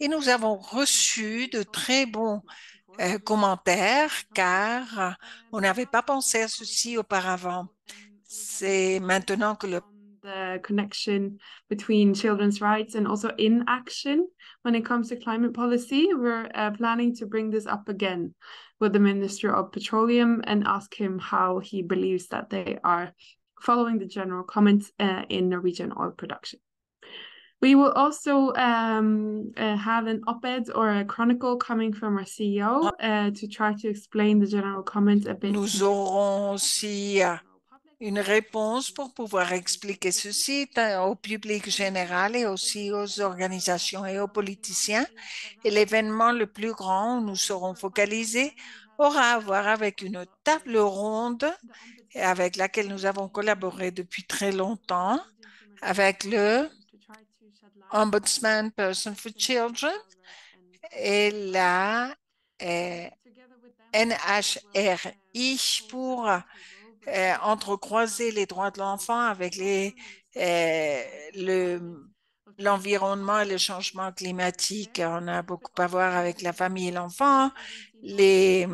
et nous avons reçu de très bons commentaires car on n'avait pas pensé à ceci auparavant. C'est maintenant que the connection between children's rights and also inaction when it comes to climate policy. We're planning to bring this up again with the Minister of Petroleum and ask him how he believes that they are following the general comments in Norwegian oil production. We will also have an op-ed or a chronicle coming from our CEO to try to explain the general comments a bit. Nous aurons aussi une réponse pour pouvoir expliquer ceci au public général et aussi aux organisations et aux politiciens. Et l'événement le plus grand où nous serons focalisés aura à voir avec une table ronde avec laquelle nous avons collaboré depuis très longtemps avec le Ombudsman Person for Children et la NHRI pour entrecroiser les droits de l'enfant avec l'environnement et le changement climatique. On a beaucoup à voir avec la famille et l'enfant, les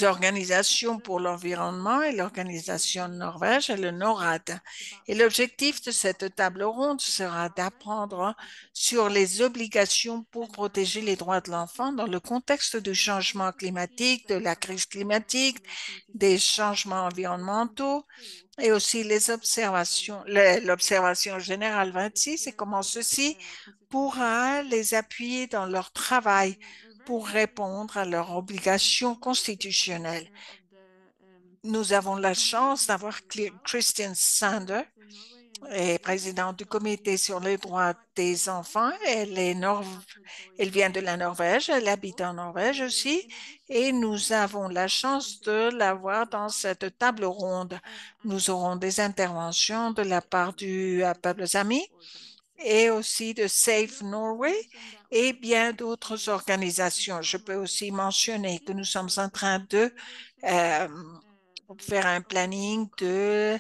organisations pour l'environnement et l'organisation de Norvège et le NORAD. Et l'objectif de cette table ronde sera d'apprendre sur les obligations pour protéger les droits de l'enfant dans le contexte du changement climatique, de la crise climatique, des changements environnementaux et aussi l'observation générale 26 et comment ceci pourra les appuyer dans leur travail pour répondre à leurs obligations constitutionnelles. Nous avons la chance d'avoir Christian Sander, présidente du comité sur les droits des enfants. Elle vient de la Norvège, elle habite en Norvège aussi, et nous avons la chance de l'avoir dans cette table ronde. Nous aurons des interventions de la part du peuple sami et aussi de Safe Norway et bien d'autres organisations. Je peux aussi mentionner que nous sommes en train de faire un planning de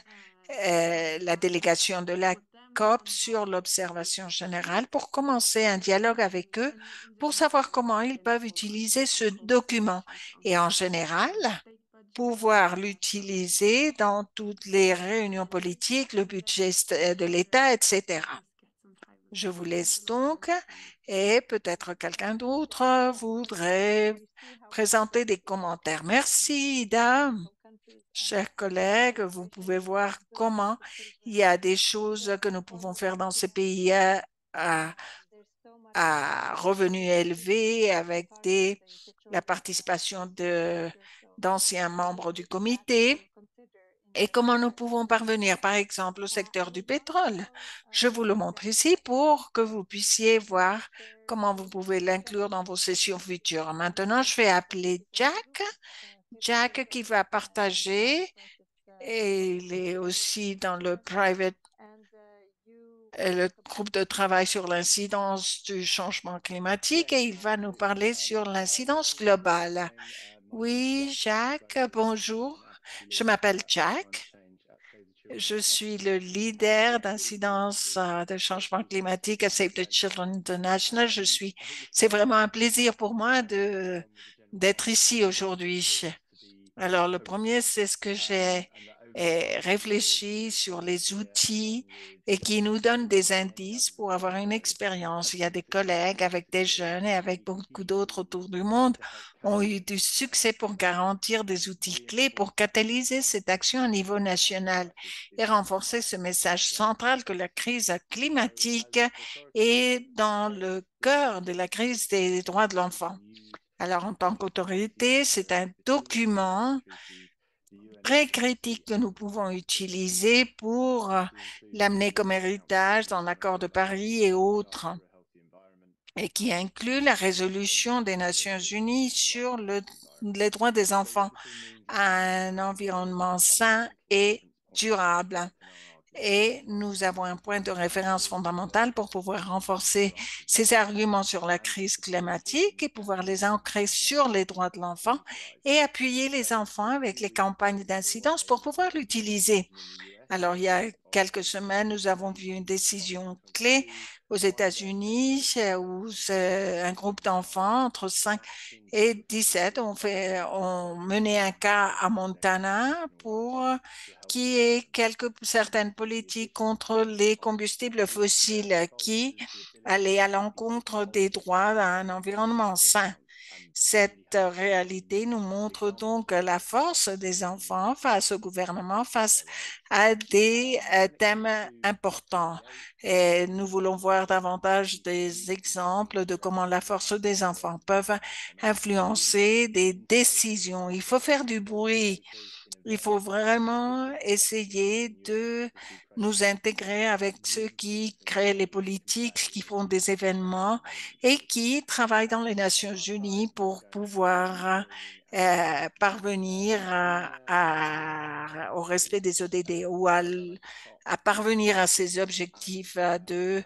la délégation de la COP sur l'observation générale pour commencer un dialogue avec eux pour savoir comment ils peuvent utiliser ce document. Et en général, pouvoir l'utiliser dans toutes les réunions politiques, le budget de l'État, etc. Je vous laisse donc et peut-être quelqu'un d'autre voudrait présenter des commentaires. Merci, Ida. Chers collègues, vous pouvez voir comment il y a des choses que nous pouvons faire dans ces pays à, à revenus élevés avec la participation d'anciens membres du comité. Et comment nous pouvons parvenir, par exemple, au secteur du pétrole. Je vous le montre ici pour que vous puissiez voir comment vous pouvez l'inclure dans vos sessions futures. Maintenant, je vais appeler Jack. Jack qui va partager, et il est aussi dans le groupe de travail sur l'incidence du changement climatique et il va nous parler sur l'incidence globale. Oui, Jacques, bonjour. Je m'appelle Jack. Je suis le leader d'incidence de changement climatique à Save the Children International. C'est vraiment un plaisir pour moi d'être ici aujourd'hui. Alors, le premier, c'est ce que j'ai réfléchi sur les outils et qui nous donnent des indices pour avoir une expérience. Il y a des collègues avec des jeunes et avec beaucoup d'autres autour du monde ont eu du succès pour garantir des outils clés pour catalyser cette action au niveau national et renforcer ce message central que la crise climatique est dans le cœur de la crise des droits de l'enfant. Alors, en tant qu'autorité, c'est un document très critique que nous pouvons utiliser pour l'amener comme héritage dans l'accord de Paris et autres, et qui inclut la résolution des Nations Unies sur les droits des enfants à un environnement sain et durable. Et nous avons un point de référence fondamental pour pouvoir renforcer ces arguments sur la crise climatique et pouvoir les ancrer sur les droits de l'enfant et appuyer les enfants avec les campagnes d'incidence pour pouvoir l'utiliser. Alors, il y a quelques semaines, nous avons vu une décision clé aux États-Unis où un groupe d'enfants entre 5 et 17 ont mené un cas à Montana pour qui est certaines politiques contre les combustibles fossiles qui allaient à l'encontre des droits à un environnement sain. Cette réalité nous montre donc la force des enfants face au gouvernement, face à des thèmes importants. Et nous voulons voir davantage des exemples de comment la force des enfants peuvent influencer des décisions. Il faut faire du bruit. Il faut vraiment essayer de nous intégrer avec ceux qui créent les politiques, qui font des événements et qui travaillent dans les Nations Unies pour pouvoir parvenir au respect des ODD ou à parvenir à ces objectifs de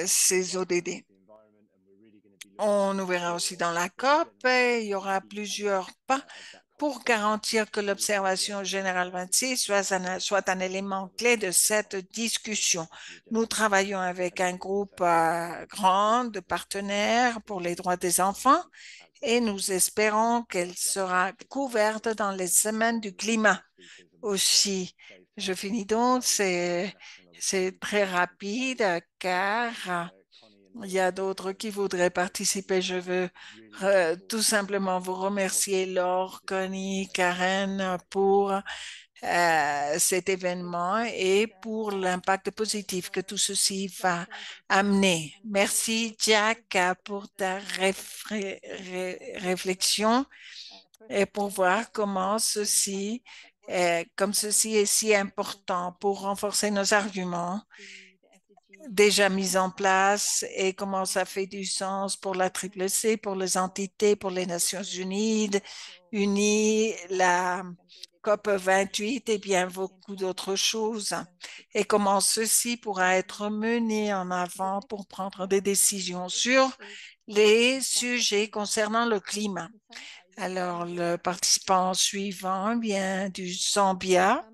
ces ODD. On nous verra aussi dans la COP et il y aura plusieurs pas pour garantir que l'observation générale 26 soit un élément clé de cette discussion. Nous travaillons avec un groupe grand de partenaires pour les droits des enfants et nous espérons qu'elle sera couverte dans les semaines du climat aussi. Je finis donc, c'est très rapide car il y a d'autres qui voudraient participer. Je veux tout simplement vous remercier, Laure, Connie, Karen, pour cet événement et pour l'impact positif que tout ceci va amener. Merci, Jack, pour ta réflexion et pour voir comme ceci est si important pour renforcer nos arguments déjà mis en place et comment ça fait du sens pour la CCC, pour les entités, pour les Nations Unies, la COP 28 et bien beaucoup d'autres choses. Et comment ceci pourra être mené en avant pour prendre des décisions sur les sujets concernant le climat. Alors, le participant suivant vient du Zambia.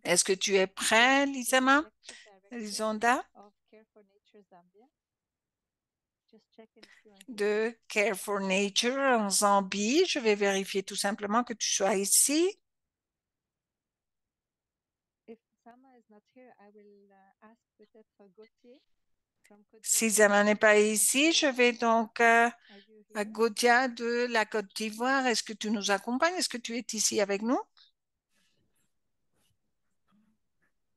Est-ce que tu es prêt, Lisama? Lisonda? de Care for Nature en Zambie. Je vais vérifier tout simplement que tu sois ici. Si Zama n'est pas ici, je vais donc à Godia de la Côte d'Ivoire. Est-ce que tu nous accompagnes? Est-ce que tu es ici avec nous?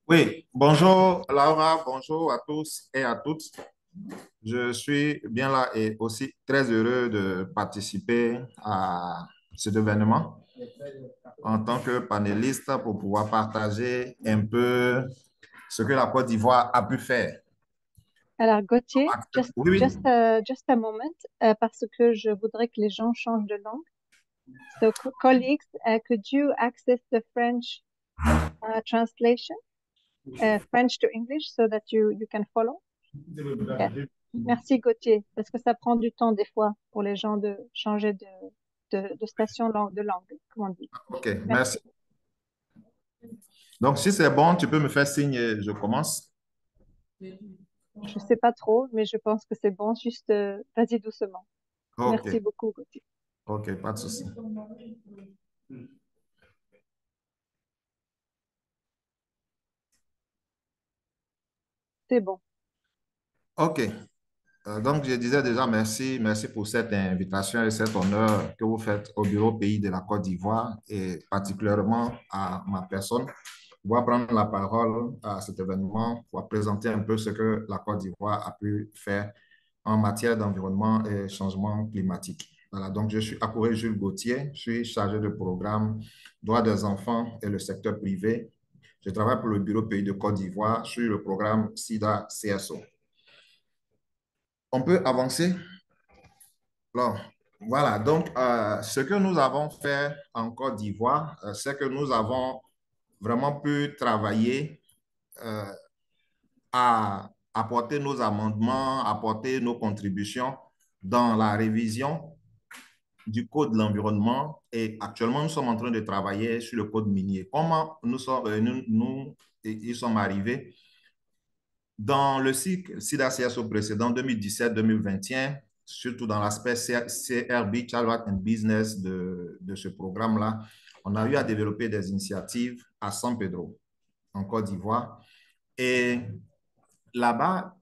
Oui, bonjour Laura, bonjour à tous et à toutes. Je suis bien là et aussi très heureux de participer à cet événement en tant que panéliste pour pouvoir partager un peu ce que la Côte d'Ivoire a pu faire. Alors, Gauthier, Oui, just a moment, parce que je voudrais que les gens changent de langue. So, colleagues, could you access the French translation, French to English, so that you can follow? Yes. Merci, Gauthier, parce que ça prend du temps des fois pour les gens de changer de station de langue, comme on dit. OK, merci. Donc, si c'est bon, tu peux me faire signe et je commence. Je sais pas trop, mais je pense que c'est bon, juste vas-y doucement. OK, Merci beaucoup, Gauthier. OK, pas de souci. C'est bon. OK. Donc, je disais déjà merci, merci pour cette invitation et cet honneur que vous faites au Bureau Pays de la Côte d'Ivoire et particulièrement à ma personne. Je vais prendre la parole à cet événement pour présenter un peu ce que la Côte d'Ivoire a pu faire en matière d'environnement et changement climatique. Voilà, donc je suis Akouré Jules Gauthier, je suis chargé de programme droits des enfants et le secteur privé. Je travaille pour le Bureau Pays de Côte d'Ivoire sur le programme SIDA CSO. On peut avancer? Alors, voilà, donc ce que nous avons fait en Côte d'Ivoire, c'est que nous avons vraiment pu travailler à apporter nos amendements, apporter nos contributions dans la révision du Code de l'environnement et actuellement, nous sommes en train de travailler sur le Code minier. Comment ils sommes arrivés? Dans le cycle SIDA-CSO précédent, 2017-2021, surtout dans l'aspect CRB, Child Right and Business de ce programme-là, on a eu à développer des initiatives à San Pedro, en Côte d'Ivoire. Et là-bas,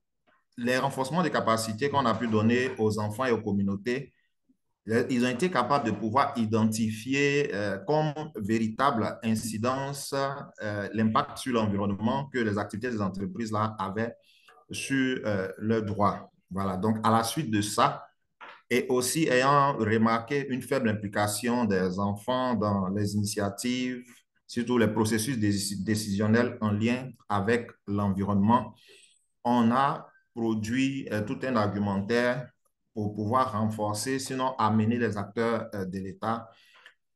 les renforcements des capacités qu'on a pu donner aux enfants et aux communautés, ils ont été capables de pouvoir identifier comme véritable incidence l'impact sur l'environnement que les activités des entreprises là avaient sur leurs droits. Voilà, donc à la suite de ça, et aussi ayant remarqué une faible implication des enfants dans les initiatives, surtout les processus décisionnels en lien avec l'environnement, on a produit tout un argumentaire pour pouvoir renforcer, sinon amener les acteurs de l'État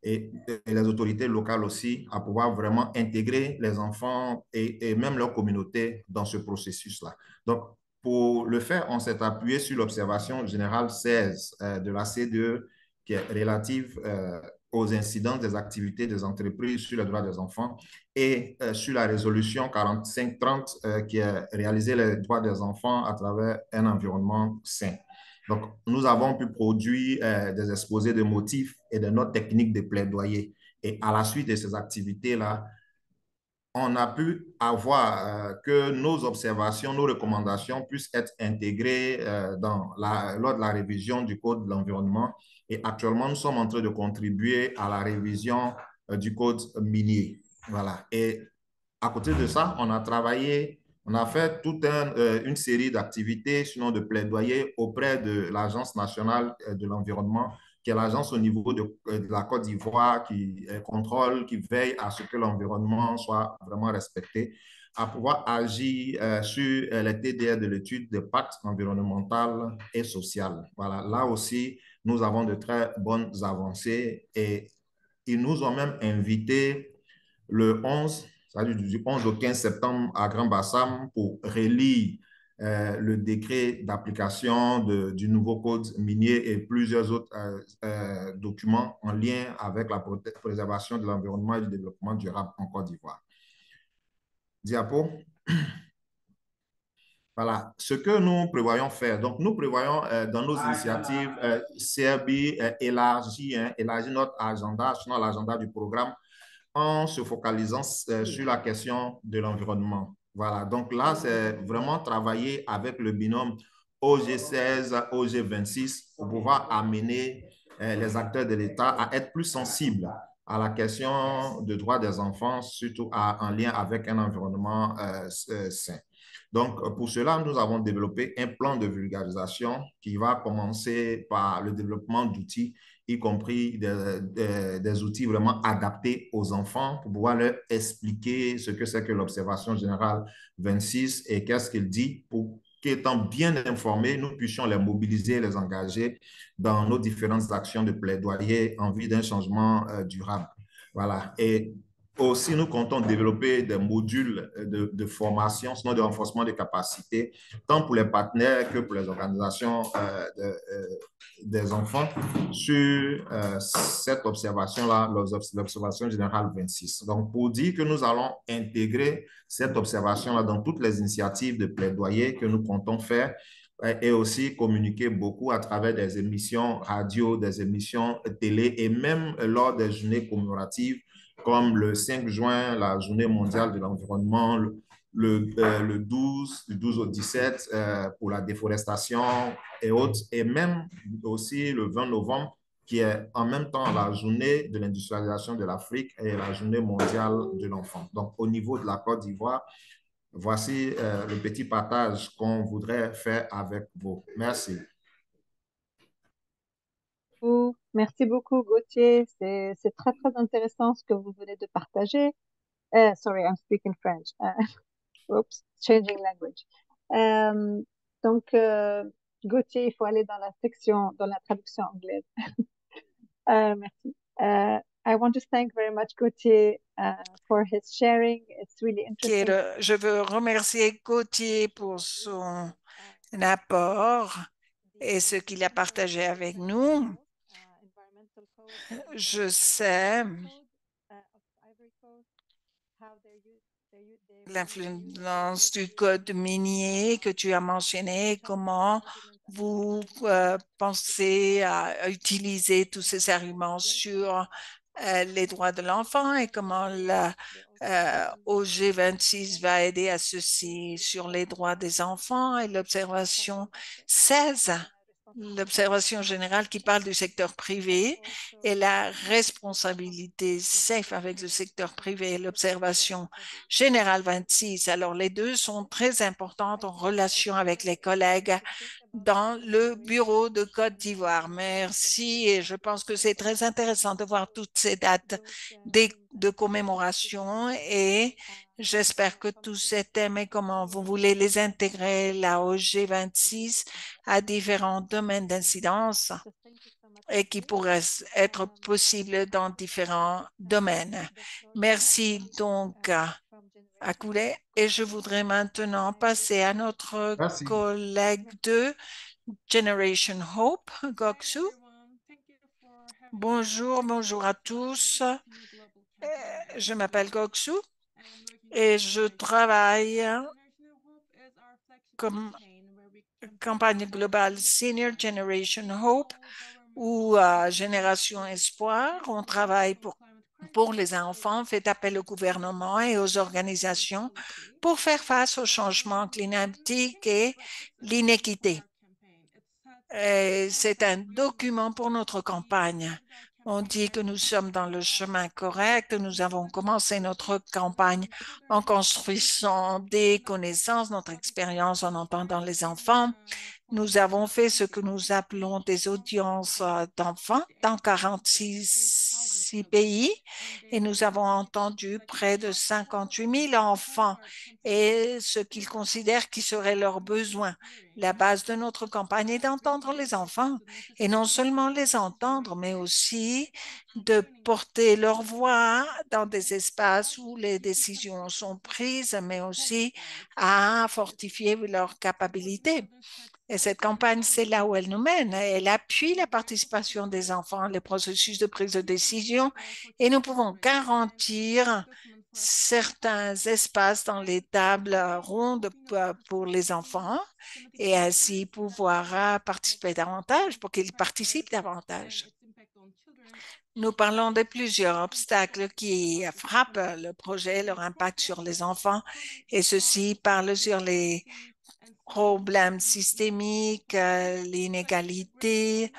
et les autorités locales aussi à pouvoir vraiment intégrer les enfants et même leur communauté dans ce processus-là. Donc, pour le faire, on s'est appuyé sur l'observation générale 16 de la CDE qui est relative aux incidences des activités des entreprises sur les droits des enfants et sur la résolution 4530 qui est réalisée les droits des enfants à travers un environnement sain. Donc, nous avons pu produire des exposés de motifs et de notes techniques de plaidoyer. Et à la suite de ces activités-là, on a pu avoir que nos observations, nos recommandations puissent être intégrées lors de la révision du Code de l'environnement. Et actuellement, nous sommes en train de contribuer à la révision du Code minier. Voilà. Et à côté de ça, on a travaillé, on a fait toute une série d'activités, sinon de plaidoyer auprès de l'Agence nationale de l'environnement, qui est l'agence au niveau de la Côte d'Ivoire qui contrôle, qui veille à ce que l'environnement soit vraiment respecté, à pouvoir agir sur les TDR de l'étude de pacte environnemental et social. Voilà, là aussi, nous avons de très bonnes avancées et ils nous ont même invités le 11, c'est-à-dire du 11 au 15 septembre à Grand Bassam pour relire le décret d'application du nouveau code minier et plusieurs autres documents en lien avec la préservation de l'environnement et du développement durable en Côte d'Ivoire. Diapo. Voilà, ce que nous prévoyons faire. Donc, nous prévoyons dans nos initiatives, CRB élargit notre agenda, sinon l'agenda du programme, en se focalisant sur la question de l'environnement. Voilà, donc là, c'est vraiment travailler avec le binôme OG16, OG26 pour pouvoir amener les acteurs de l'État à être plus sensibles à la question de droits des enfants, surtout en lien avec un environnement sain. Donc, pour cela, nous avons développé un plan de vulgarisation qui va commencer par le développement d'outils, y compris des outils vraiment adaptés aux enfants pour pouvoir leur expliquer ce que c'est que l'observation générale 26 et qu'est-ce qu'il dit pour qu'étant bien informés, nous puissions les mobiliser, les engager dans nos différentes actions de plaidoyer en vue d'un changement durable. Voilà. Et aussi, nous comptons développer des modules de formation, sinon de renforcement des capacités, tant pour les partenaires que pour les organisations des enfants sur cette observation-là, l'observation générale 26. Donc, pour dire que nous allons intégrer cette observation-là dans toutes les initiatives de plaidoyer que nous comptons faire et aussi communiquer beaucoup à travers des émissions radio, des émissions télé et même lors des journées commémoratives comme le 5 juin, la journée mondiale de l'environnement, le 12, du 12 au 17 pour la déforestation et autres, et même aussi le 20 novembre, qui est en même temps la journée de l'industrialisation de l'Afrique et la journée mondiale de l'enfant. Donc, au niveau de la Côte d'Ivoire, voici le petit partage qu'on voudrait faire avec vous. Merci. Merci beaucoup, Gauthier. C'est très, très intéressant ce que vous venez de partager. Sorry, I'm speaking French. Oops, changing language. Donc, Gauthier, il faut aller dans la traduction anglaise. Merci. I want to thank very much Gauthier for his sharing. It's really interesting. Je veux remercier Gauthier pour son apport et ce qu'il a partagé avec nous. Je sais l'influence du code minier que tu as mentionné, comment vous pensez à utiliser tous ces arguments sur les droits de l'enfant et comment la OG26 va aider à ceci sur les droits des enfants et l'observation 16. L'observation générale qui parle du secteur privé et la responsabilité safe avec le secteur privé et l'observation générale 26. Alors, les deux sont très importantes en relation avec les collègues dans le bureau de Côte d'Ivoire. Merci et je pense que c'est très intéressant de voir toutes ces dates de commémoration et j'espère que tous ces thèmes et comment vous voulez les intégrer, la OG26, à différents domaines d'incidence et qui pourraient être possibles dans différents domaines. Merci donc à Koulet et je voudrais maintenant passer à notre collègue de Generation Hope, Goksu. Bonjour à tous. Je m'appelle Goksu et je travaille comme campagne globale Senior Generation Hope ou Génération Espoir. On travaille pour les enfants, fait appel au gouvernement et aux organisations pour faire face au changement climatique et l'inéquité. C'est un document pour notre campagne. On dit que nous sommes dans le chemin correct. Nous avons commencé notre campagne en construisant des connaissances, notre expérience en entendant les enfants. Nous avons fait ce que nous appelons des audiences d'enfants dans 46 pays et nous avons entendu près de 58 000 enfants et ce qu'ils considèrent qui seraient leurs besoins. La base de notre campagne est d'entendre les enfants et non seulement les entendre, mais aussi de porter leur voix dans des espaces où les décisions sont prises, mais aussi à fortifier leurs capacités. Et cette campagne, c'est là où elle nous mène. Elle appuie la participation des enfants, les processus de prise de décision, et nous pouvons garantir certains espaces dans les tables rondes pour les enfants et ainsi pouvoir participer davantage, pour qu'ils participent davantage. Nous parlons de plusieurs obstacles qui frappent le projet, leur impact sur les enfants, et ceci parle sur les problèmes systémiques, l'inégalité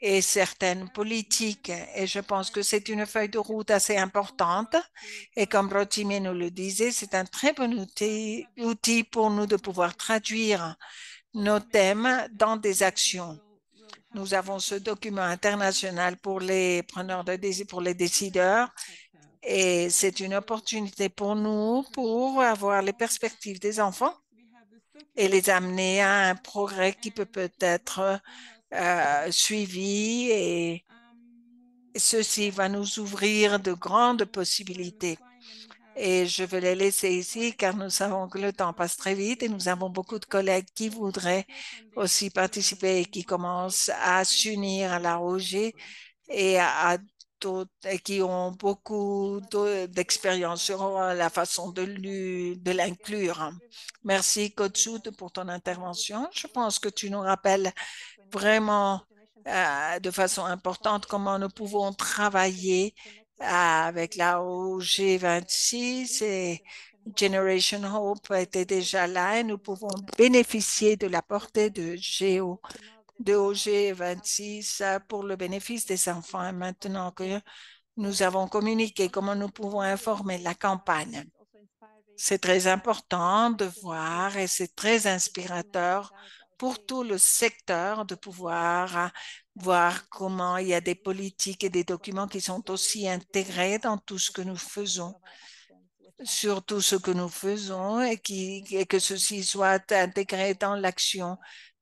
et certaines politiques. Et je pense que c'est une feuille de route assez importante. Et comme Rotimi nous le disait, c'est un très bon outil pour nous de pouvoir traduire nos thèmes dans des actions. Nous avons ce document international pour les preneurs de décision, pour les décideurs, et c'est une opportunité pour nous pour avoir les perspectives des enfants et les amener à un progrès qui peut être suivi, et ceci va nous ouvrir de grandes possibilités. Et je vais les laisser ici car nous savons que le temps passe très vite et nous avons beaucoup de collègues qui voudraient aussi participer et qui commencent à s'unir à la ROGE et à d'autres qui ont beaucoup d'expérience sur la façon de l'inclure. Merci, Kotsu, pour ton intervention. Je pense que tu nous rappelles vraiment de façon importante comment nous pouvons travailler avec la OG26, et Generation Hope était déjà là et nous pouvons bénéficier de la portée de OG26 pour le bénéfice des enfants. Et maintenant que nous avons communiqué comment nous pouvons informer la campagne, c'est très important de voir et c'est très inspirateur pour tout le secteur de pouvoir voir comment il y a des politiques et des documents qui sont aussi intégrés dans tout ce que nous faisons, sur tout ce que nous faisons, et que ceci soit intégré dans l'action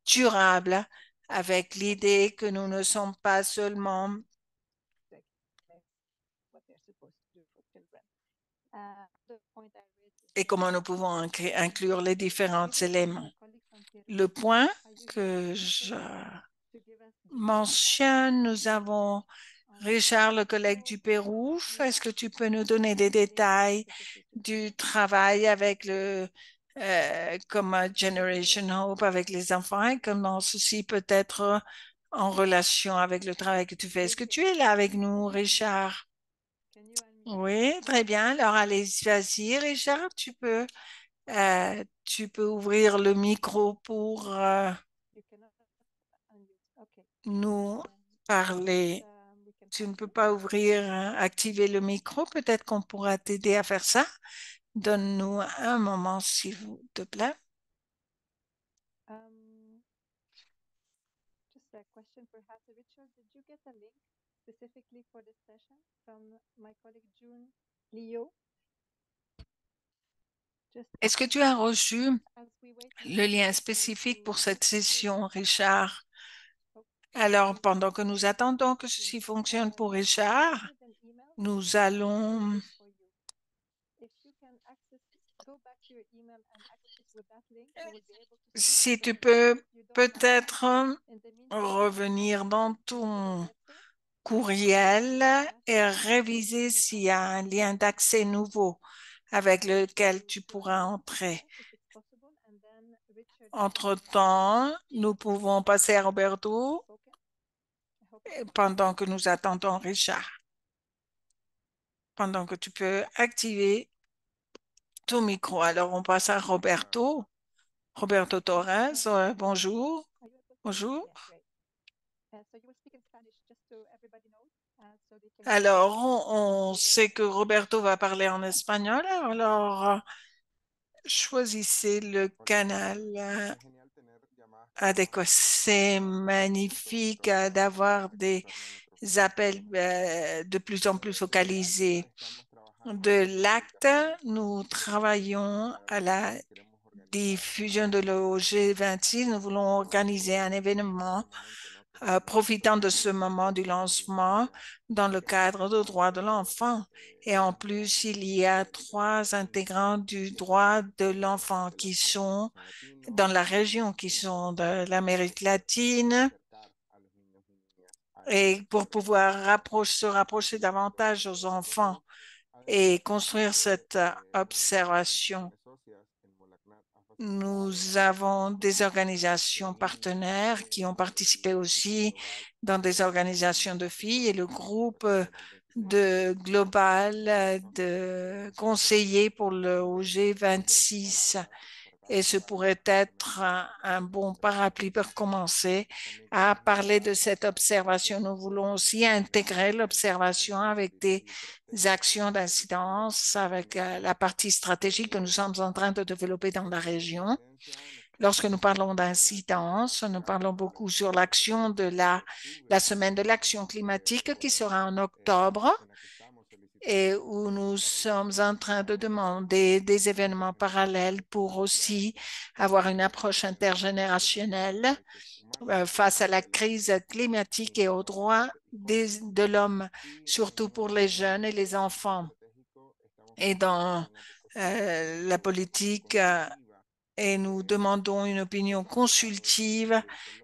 durable, avec l'idée que nous ne sommes pas seulement et comment nous pouvons inclure les différents éléments. Le point que je mentionne, nous avons Richard, le collègue du Pérou. Est-ce que tu peux nous donner des détails du travail avec comme Generation Hope avec les enfants, et comment ceci peut être en relation avec le travail que tu fais? Est-ce que tu es là avec nous, Richard? Oui, très bien. Alors, allez, vas-y, Richard, tu peux ouvrir le micro pour nous parler. Tu ne peux pas activer le micro. Peut-être qu'on pourra t'aider à faire ça. Donne-nous un moment, s'il te plaît. Just a question perhaps. Richard, did you get a link specifically for this session from my colleague June Leo? Est-ce que tu as reçu le lien spécifique pour cette session, Richard? Alors, pendant que nous attendons que ceci fonctionne pour Richard, nous allons... Si tu peux peut-être revenir dans ton courriel et réviser s'il y a un lien d'accès nouveau avec lequel tu pourras entrer. Entre-temps, nous pouvons passer à Roberto pendant que nous attendons Richard. Pendant que tu peux activer ton micro. Alors, on passe à Roberto. Roberto Torres, bonjour. Bonjour. Alors, on sait que Roberto va parler en espagnol, alors choisissez le canal adéquat. C'est magnifique d'avoir des appels de plus en plus focalisés. De l'acte, nous travaillons à la diffusion de l'OG26. Nous voulons organiser un événement profitant de ce moment du lancement dans le cadre du droit de l'enfant. Et en plus, il y a 3 intégrants du droit de l'enfant qui sont dans la région, qui sont de l'Amérique latine, et pour pouvoir se rapprocher davantage aux enfants et construire cette observation. Nous avons des organisations partenaires qui ont participé aussi dans des organisations de filles et le groupe de global de conseillers pour le OG26. Et ce pourrait être un bon parapluie pour commencer à parler de cette observation. Nous voulons aussi intégrer l'observation avec des actions d'incidence, avec la partie stratégique que nous sommes en train de développer dans la région. Lorsque nous parlons d'incidence, nous parlons beaucoup sur l'action de la semaine de l'action climatique qui sera en octobre et où nous sommes en train de demander des événements parallèles pour aussi avoir une approche intergénérationnelle face à la crise climatique et aux droits de l'homme, surtout pour les jeunes et les enfants. Et dans la politique, et nous demandons une opinion consultive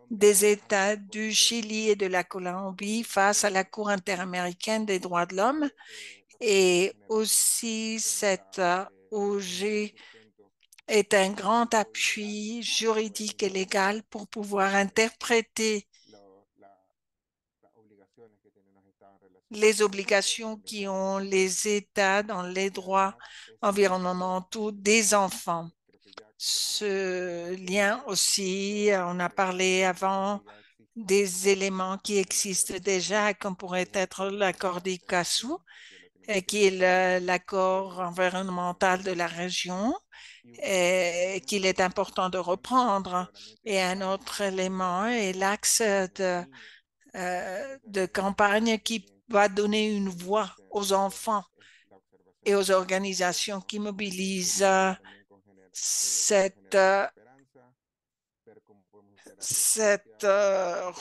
des États du Chili et de la Colombie face à la Cour interaméricaine des droits de l'homme. Et aussi, cette OG est un grand appui juridique et légal pour pouvoir interpréter les obligations qui ont les États dans les droits environnementaux des enfants. Ce lien aussi, on a parlé avant des éléments qui existent déjà, comme pourrait être l'accord d'Ikassou, qui est l'accord environnemental de la région, et qu'il est important de reprendre. Et un autre élément est l'axe de campagne qui va donner une voix aux enfants et aux organisations qui mobilisent cette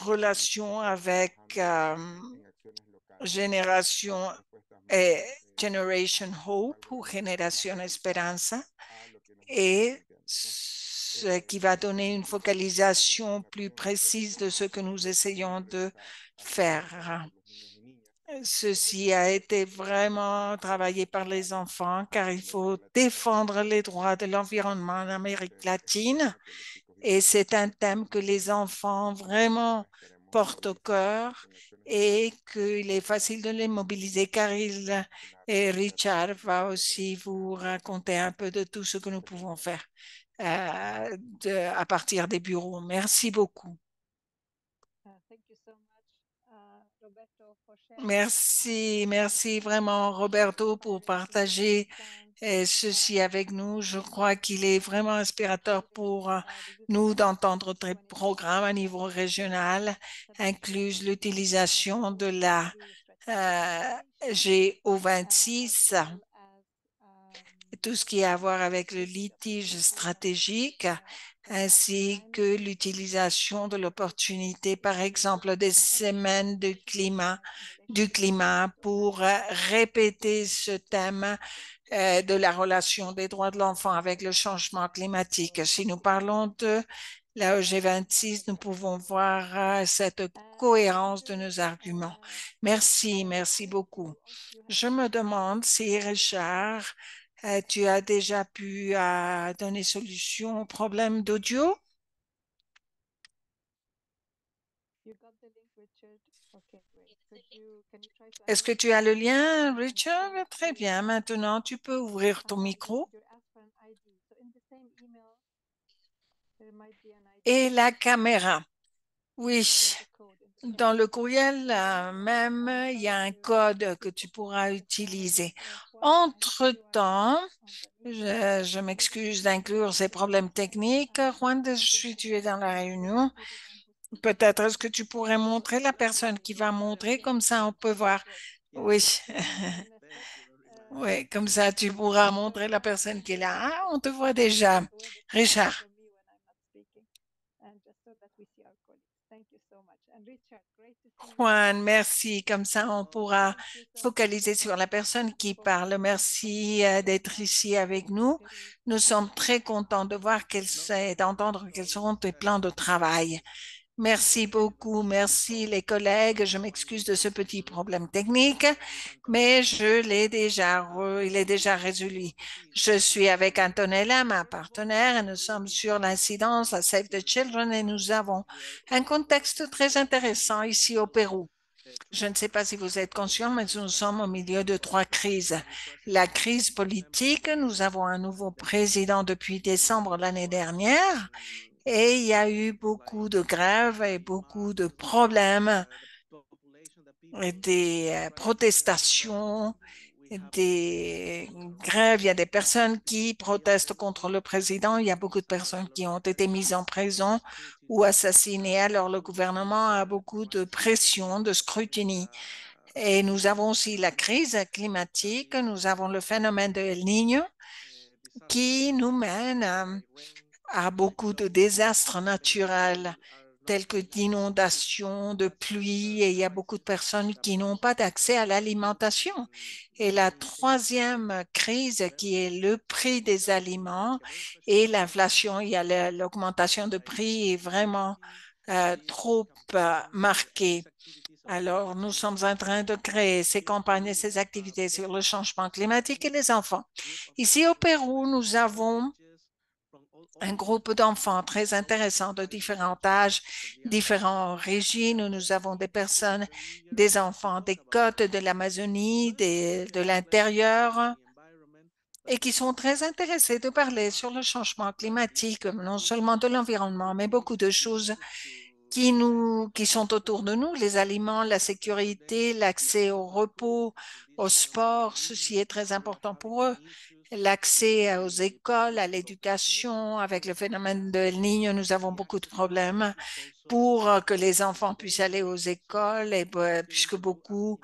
relation avec Génération et Generation Hope ou Génération Esperanza, et ce qui va donner une focalisation plus précise de ce que nous essayons de faire. Ceci a été vraiment travaillé par les enfants car il faut défendre les droits de l'environnement en Amérique latine et c'est un thème que les enfants vraiment portent au cœur et qu'il est facile de les mobiliser car et Richard va aussi vous raconter un peu de tout ce que nous pouvons faire à partir des bureaux. Merci beaucoup. Merci vraiment Roberto pour partager ceci avec nous. Je crois qu'il est vraiment inspirateur pour nous d'entendre tes programmes à niveau régional, inclus l'utilisation de la GO26, tout ce qui a à voir avec le litige stratégique, ainsi que l'utilisation de l'opportunité, par exemple, des semaines du climat pour répéter ce thème de la relation des droits de l'enfant avec le changement climatique. Si nous parlons de la OG26, nous pouvons voir cette cohérence de nos arguments. Merci beaucoup. Je me demande si Richard, tu as déjà pu donner solution au problème d'audio? Est-ce que tu as le lien, Richard? Très bien. Maintenant, tu peux ouvrir ton micro. Et la caméra. Oui. Dans le courriel même, il y a un code que tu pourras utiliser. Entre-temps, je m'excuse d'inclure ces problèmes techniques. Juan, je suis tué dans la réunion. Peut-être est-ce que tu pourrais montrer la personne qui va montrer, comme ça on peut voir. Oui. Oui, comme ça tu pourras montrer la personne qui est là. Ah, on te voit déjà. Richard. Juan, merci. Comme ça, on pourra focaliser sur la personne qui parle. Merci d'être ici avec nous. Nous sommes très contents de voir d'entendre quels seront tes plans de travail. Merci beaucoup. Merci les collègues. Je m'excuse de ce petit problème technique, mais il est déjà résolu. Je suis avec Antonella, ma partenaire, et nous sommes sur l'incidence à Save the Children et nous avons un contexte très intéressant ici au Pérou. Je ne sais pas si vous êtes conscient, mais nous sommes au milieu de 3 crises. La crise politique, nous avons un nouveau président depuis décembre l'année dernière et il y a eu beaucoup de grèves et beaucoup de problèmes et des protestations, des grèves. Il y a des personnes qui protestent contre le président. Il y a beaucoup de personnes qui ont été mises en prison ou assassinées. Alors le gouvernement a beaucoup de pression, de scrutiny. Et nous avons aussi la crise climatique. Nous avons le phénomène de El Niño qui nous mène à beaucoup de désastres naturels tels que d'inondations, de pluie, et il y a beaucoup de personnes qui n'ont pas d'accès à l'alimentation. Et la troisième crise qui est le prix des aliments et l'inflation, il y a l'augmentation de prix est vraiment trop marquée. Alors, nous sommes en train de créer ces campagnes et ces activités sur le changement climatique et les enfants. Ici au Pérou, nous avons un groupe d'enfants très intéressant de différents âges, différents origines. Nous avons des personnes, des enfants des côtes de l'Amazonie, de l'intérieur, et qui sont très intéressés de parler sur le changement climatique, non seulement de l'environnement, mais beaucoup de choses qui sont autour de nous, les aliments, la sécurité, l'accès au repos, au sport, ceci est très important pour eux. L'accès aux écoles, à l'éducation, avec le phénomène de El Niño, nous avons beaucoup de problèmes pour que les enfants puissent aller aux écoles, et puisque beaucoup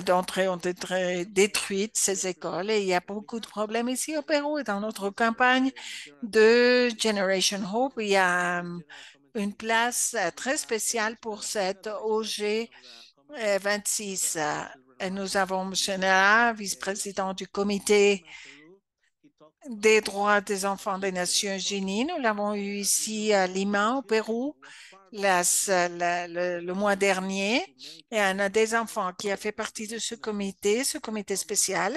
d'entre eux ont été détruites, ces écoles, et il y a beaucoup de problèmes ici au Pérou et dans notre campagne de Generation Hope. Il y a une place très spéciale pour cette OG 26. Nous avons M. Nara, vice-président du comité des droits des enfants des Nations Unies. Nous l'avons eu ici à Lima, au Pérou, le mois dernier. Et un des enfants qui a fait partie de ce comité spécial,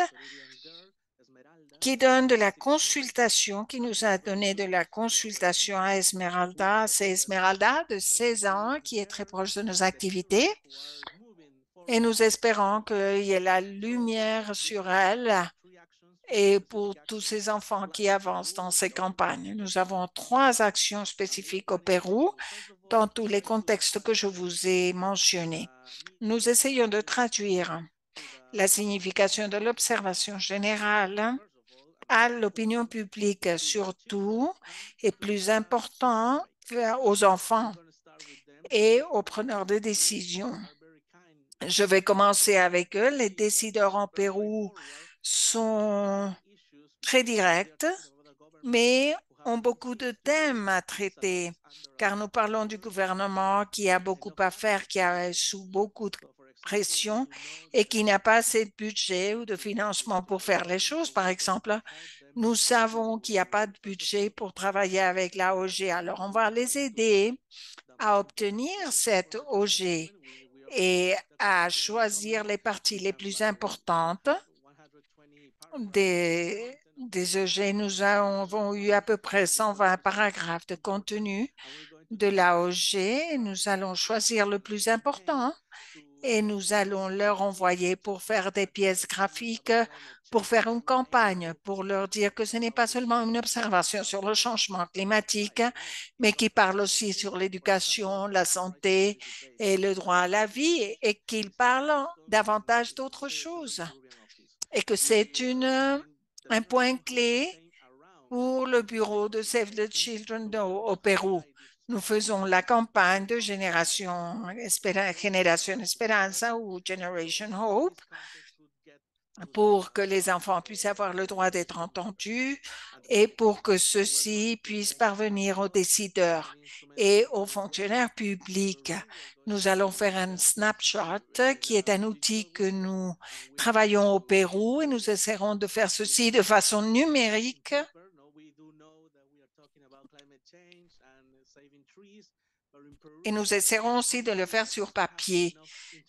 qui donne de la consultation, qui nous a donné de la consultation à Esmeralda. C'est Esmeralda de 16 ans qui est très proche de nos activités. Et nous espérons qu'il y ait la lumière sur elle et pour tous ces enfants qui avancent dans ces campagnes. Nous avons 3 actions spécifiques au Pérou dans tous les contextes que je vous ai mentionnés. Nous essayons de traduire la signification de l'observation générale à l'opinion publique surtout et plus important aux enfants et aux preneurs de décision. Je vais commencer avec eux. Les décideurs en Pérou sont très directs, mais ont beaucoup de thèmes à traiter, car nous parlons du gouvernement qui a beaucoup à faire, qui est sous beaucoup de pression et qui n'a pas assez de budget ou de financement pour faire les choses. Par exemple, nous savons qu'il n'y a pas de budget pour travailler avec la OG, alors on va les aider à obtenir cette OG et à choisir les parties les plus importantes des OG. Nous avons eu à peu près 120 paragraphes de contenu de la OG. Nous allons choisir le plus important et nous allons leur envoyer pour faire des pièces graphiques, pour faire une campagne, pour leur dire que ce n'est pas seulement une observation sur le changement climatique, mais qui parle aussi sur l'éducation, la santé et le droit à la vie, et qu'ils parlent davantage d'autres choses. Et que c'est un point clé pour le bureau de Save the Children au Pérou. Nous faisons la campagne de Génération Esperanza ou Generation Hope pour que les enfants puissent avoir le droit d'être entendus et pour que ceux-ci puissent parvenir aux décideurs et aux fonctionnaires publics. Nous allons faire un snapshot qui est un outil que nous travaillons au Pérou et nous essaierons de faire ceci de façon numérique. Et nous essaierons aussi de le faire sur papier,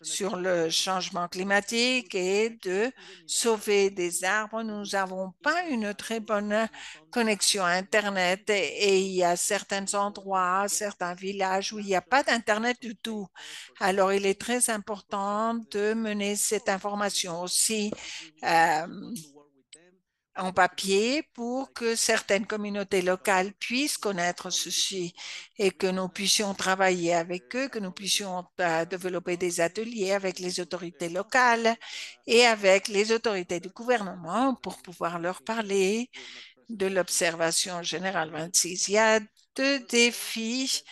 sur le changement climatique et de sauver des arbres. Nous n'avons pas une très bonne connexion Internet et il y a certains endroits, certains villages où il n'y a pas d'Internet du tout. Alors, il est très important de mener cette information aussi euh, en papier pour que certaines communautés locales puissent connaître ceci et que nous puissions travailler avec eux, que nous puissions développer des ateliers avec les autorités locales et avec les autorités du gouvernement pour pouvoir leur parler de l'observation générale 26. Il y a deux défis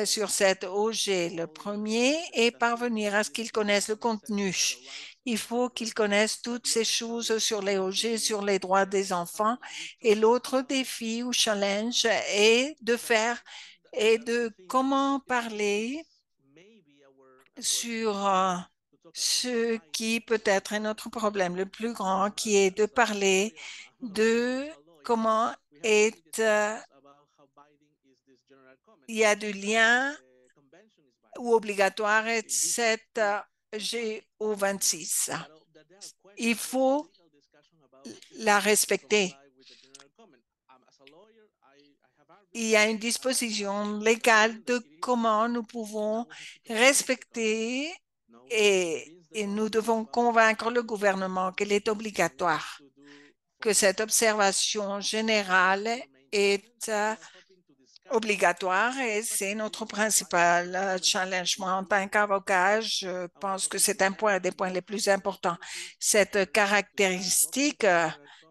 sur cette OG. Le premier est parvenir à ce qu'ils connaissent le contenu. Il faut qu'ils connaissent toutes ces choses sur les OG, sur les droits des enfants. Et l'autre défi ou challenge est de faire et de comment parler sur ce qui peut être notre problème le plus grand, qui est de parler de comment il y a du lien ou obligatoire et cette GO26. Il faut la respecter. Il y a une disposition légale de comment nous pouvons respecter et nous devons convaincre le gouvernement qu'il est obligatoire, que cette observation générale est obligatoire et c'est notre principal challenge. Moi, en tant qu'avocat, je pense que c'est un des points les plus importants. Cette caractéristique,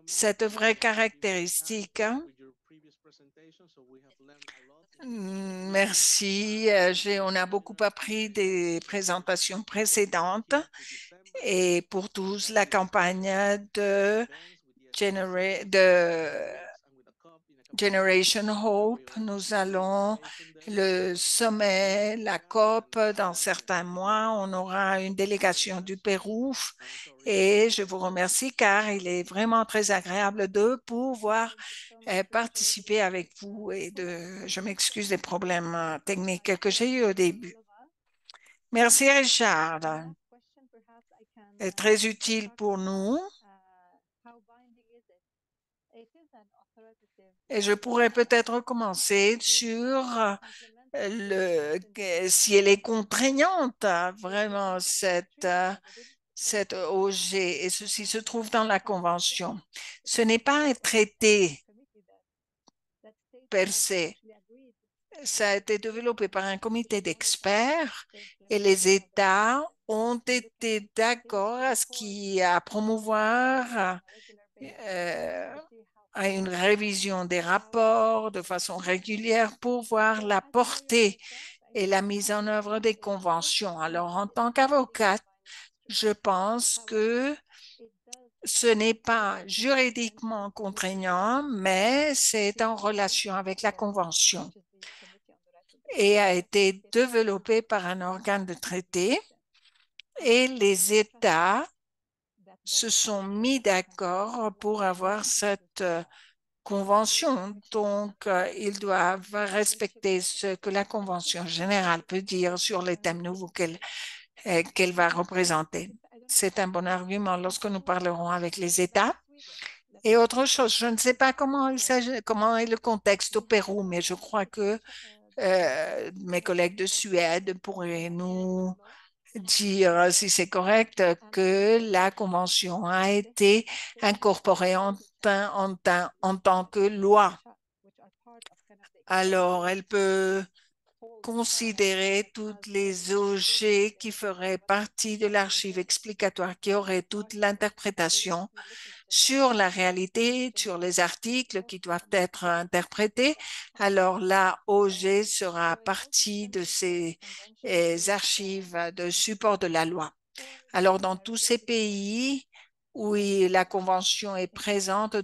cette vraie caractéristique. Merci. On a beaucoup appris des présentations précédentes et pour tous, la campagne de Generation Hope. Nous allons le sommet, la COP, dans certains mois. On aura une délégation du Pérou et je vous remercie car il est vraiment très agréable de pouvoir participer avec vous et je m'excuse des problèmes techniques que j'ai eu au début. Merci Richard. C'est très utile pour nous. Et je pourrais peut-être commencer sur si elle est contraignante, vraiment, cette OG, et ceci se trouve dans la Convention. Ce n'est pas un traité per se. Ça a été développé par un comité d'experts et les États ont été d'accord à promouvoir à une révision des rapports de façon régulière pour voir la portée et la mise en œuvre des conventions. Alors, en tant qu'avocate, je pense que ce n'est pas juridiquement contraignant, mais c'est en relation avec la convention et a été développé par un organe de traité et les États se sont mis d'accord pour avoir cette convention. Donc, ils doivent respecter ce que la Convention générale peut dire sur les thèmes nouveaux qu'elle va représenter. C'est un bon argument lorsque nous parlerons avec les États. Et autre chose, je ne sais pas comment est le contexte au Pérou, mais je crois que mes collègues de Suède pourraient nous dire, si c'est correct, que la Convention a été incorporée en tant que loi. Alors, elle peut considérer toutes les OG qui feraient partie de l'archive explicatoire, qui aurait toute l'interprétation sur la réalité, sur les articles qui doivent être interprétés. Alors, la OG sera partie de ces archives de support de la loi. Alors, dans tous ces pays où la Convention est présente,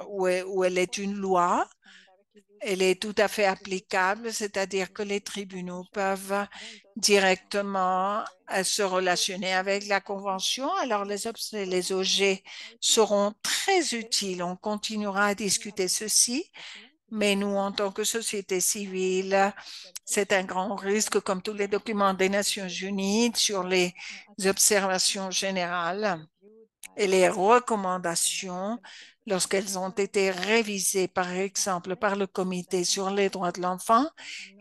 où elle est une loi, elle est tout à fait applicable, c'est-à-dire que les tribunaux peuvent directement se relationner avec la Convention. Alors, les OG seront très utiles. On continuera à discuter ceci, Mais nous, en tant que société civile, c'est un grand risque, comme tous les documents des Nations Unies sur les observations générales et les recommandations lorsqu'elles ont été révisées, par exemple, par le Comité sur les droits de l'enfant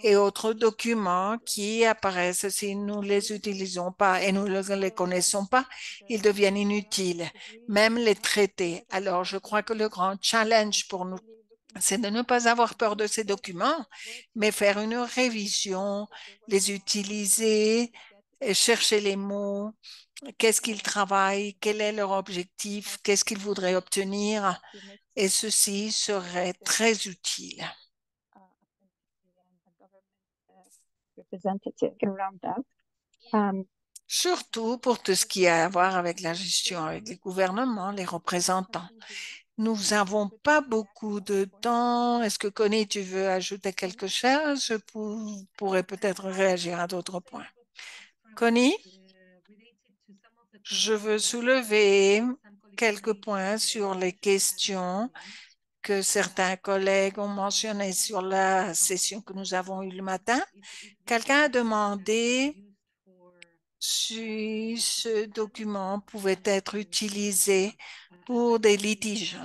et autres documents qui apparaissent si nous ne les utilisons pas et nous ne les connaissons pas, ils deviennent inutiles, même les traités. Alors, je crois que le grand challenge pour nous, c'est de ne pas avoir peur de ces documents, mais faire une révision, les utiliser, et chercher les mots, qu'est-ce qu'ils travaillent, quel est leur objectif, qu'est-ce qu'ils voudraient obtenir, et ceci serait très utile. Surtout pour tout ce qui a à voir avec la gestion, avec les gouvernements, les représentants. Nous n'avons pas beaucoup de temps. Est-ce que Connie, tu veux ajouter quelque chose? Je pourrais peut-être réagir à d'autres points. Connie, je veux soulever quelques points sur les questions que certains collègues ont mentionnées sur la session que nous avons eue le matin. Quelqu'un a demandé si ce document pouvait être utilisé pour des litiges,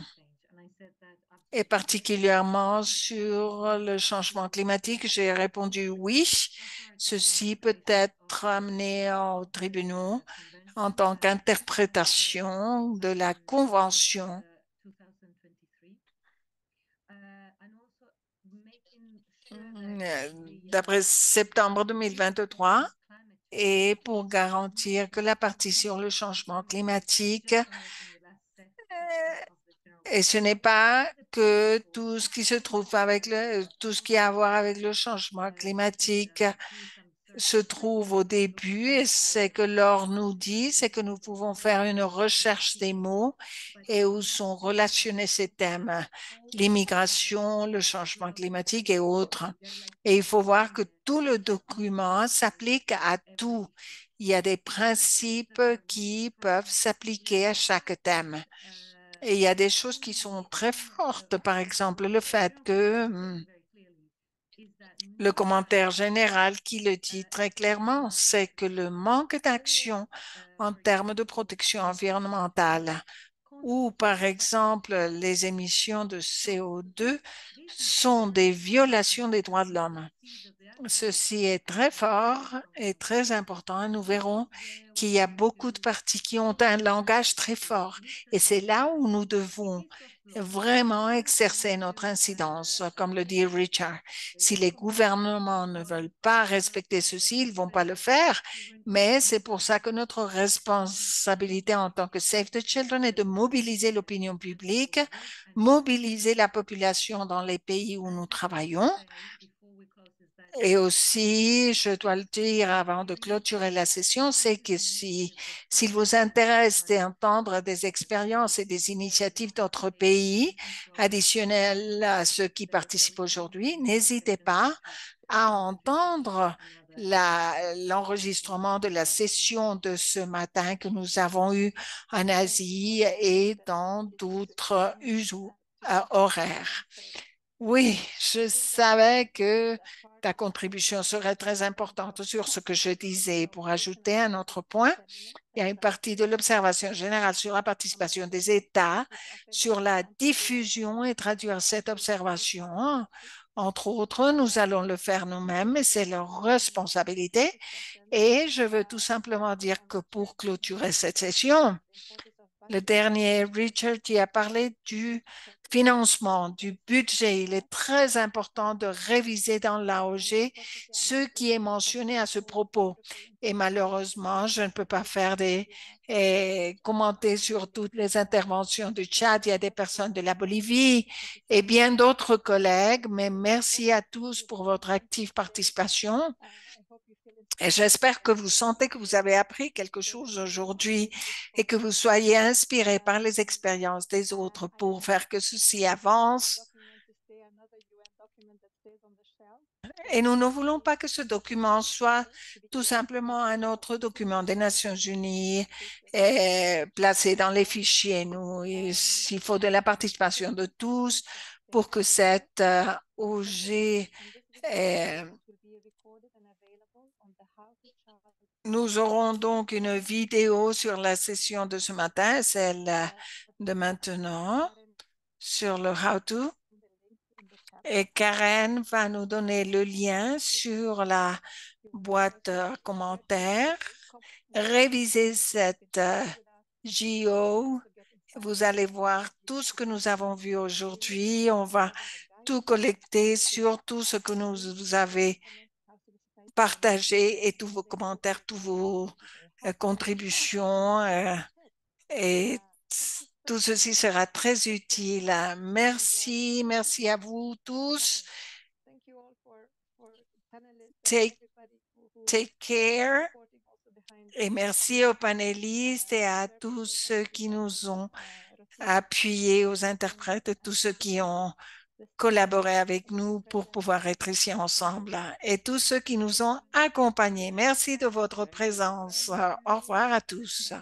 et particulièrement sur le changement climatique. J'ai répondu oui. Ceci peut être amené aux tribunaux en tant qu'interprétation de la Convention d'après septembre 2023 et pour garantir que la partie sur le changement climatique, et ce n'est pas que tout ce qui se trouve avec tout ce qui a à voir avec le changement climatique se trouve au début, et c'est que Laure nous dit, c'est que nous pouvons faire une recherche des mots et où sont relationnés ces thèmes, l'immigration, le changement climatique et autres. Et il faut voir que tout le document s'applique à tout. Il y a des principes qui peuvent s'appliquer à chaque thème. Et il y a des choses qui sont très fortes, par exemple le fait que le commentaire général qui le dit très clairement, c'est que le manque d'action en termes de protection environnementale ou par exemple les émissions de CO2 sont des violations des droits de l'homme. Ceci est très fort et très important et nous verrons qu'il y a beaucoup de partis qui ont un langage très fort et c'est là où nous devons vraiment exercer notre incidence, comme le dit Richard. Si les gouvernements ne veulent pas respecter ceci, ils ne vont pas le faire, mais c'est pour ça que notre responsabilité en tant que Save the Children est de mobiliser l'opinion publique, mobiliser la population dans les pays où nous travaillons. Et aussi, je dois le dire avant de clôturer la session, c'est que s'il vous intéresse d'entendre des expériences et des initiatives d'autres pays additionnels à ceux qui participent aujourd'hui, n'hésitez pas à entendre l'enregistrement de la session de ce matin que nous avons eu en Asie et dans d'autres horaires. Oui, je savais que ta contribution serait très importante sur ce que je disais. Pour ajouter un autre point, il y a une partie de l'observation générale sur la participation des États, sur la diffusion et traduire cette observation. Entre autres, nous allons le faire nous-mêmes, mais c'est leur responsabilité. Et je veux tout simplement dire que pour clôturer cette session, le dernier, Richard, qui a parlé du financement, du budget. Il est très important de réviser dans l'AOG ce qui est mentionné à ce propos. Et malheureusement, je ne peux pas faire commenter sur toutes les interventions du Tchad. Il y a des personnes de la Bolivie et bien d'autres collègues, mais merci à tous pour votre active participation. Et j'espère que vous sentez que vous avez appris quelque chose aujourd'hui et que vous soyez inspirés par les expériences des autres pour faire que ceci avance. Et nous ne voulons pas que ce document soit tout simplement un autre document des Nations Unies placé dans les fichiers. Il faut de la participation de tous pour que cette OG nous aurons donc une vidéo sur la session de ce matin, celle de maintenant, sur le How to. Et Karen va nous donner le lien sur la boîte commentaires. Révisez cette JO. Vous allez voir tout ce que nous avons vu aujourd'hui. On va tout collecter sur tout ce que vous avez partagé et tous vos commentaires, tous vos contributions et tout ceci sera très utile. Merci, merci à vous tous. Take care. Et merci aux panélistes et à tous ceux qui nous ont appuyés, aux interprètes, tous ceux qui ont collaboré avec nous pour pouvoir être ici ensemble et tous ceux qui nous ont accompagnés. Merci de votre présence. Au revoir à tous.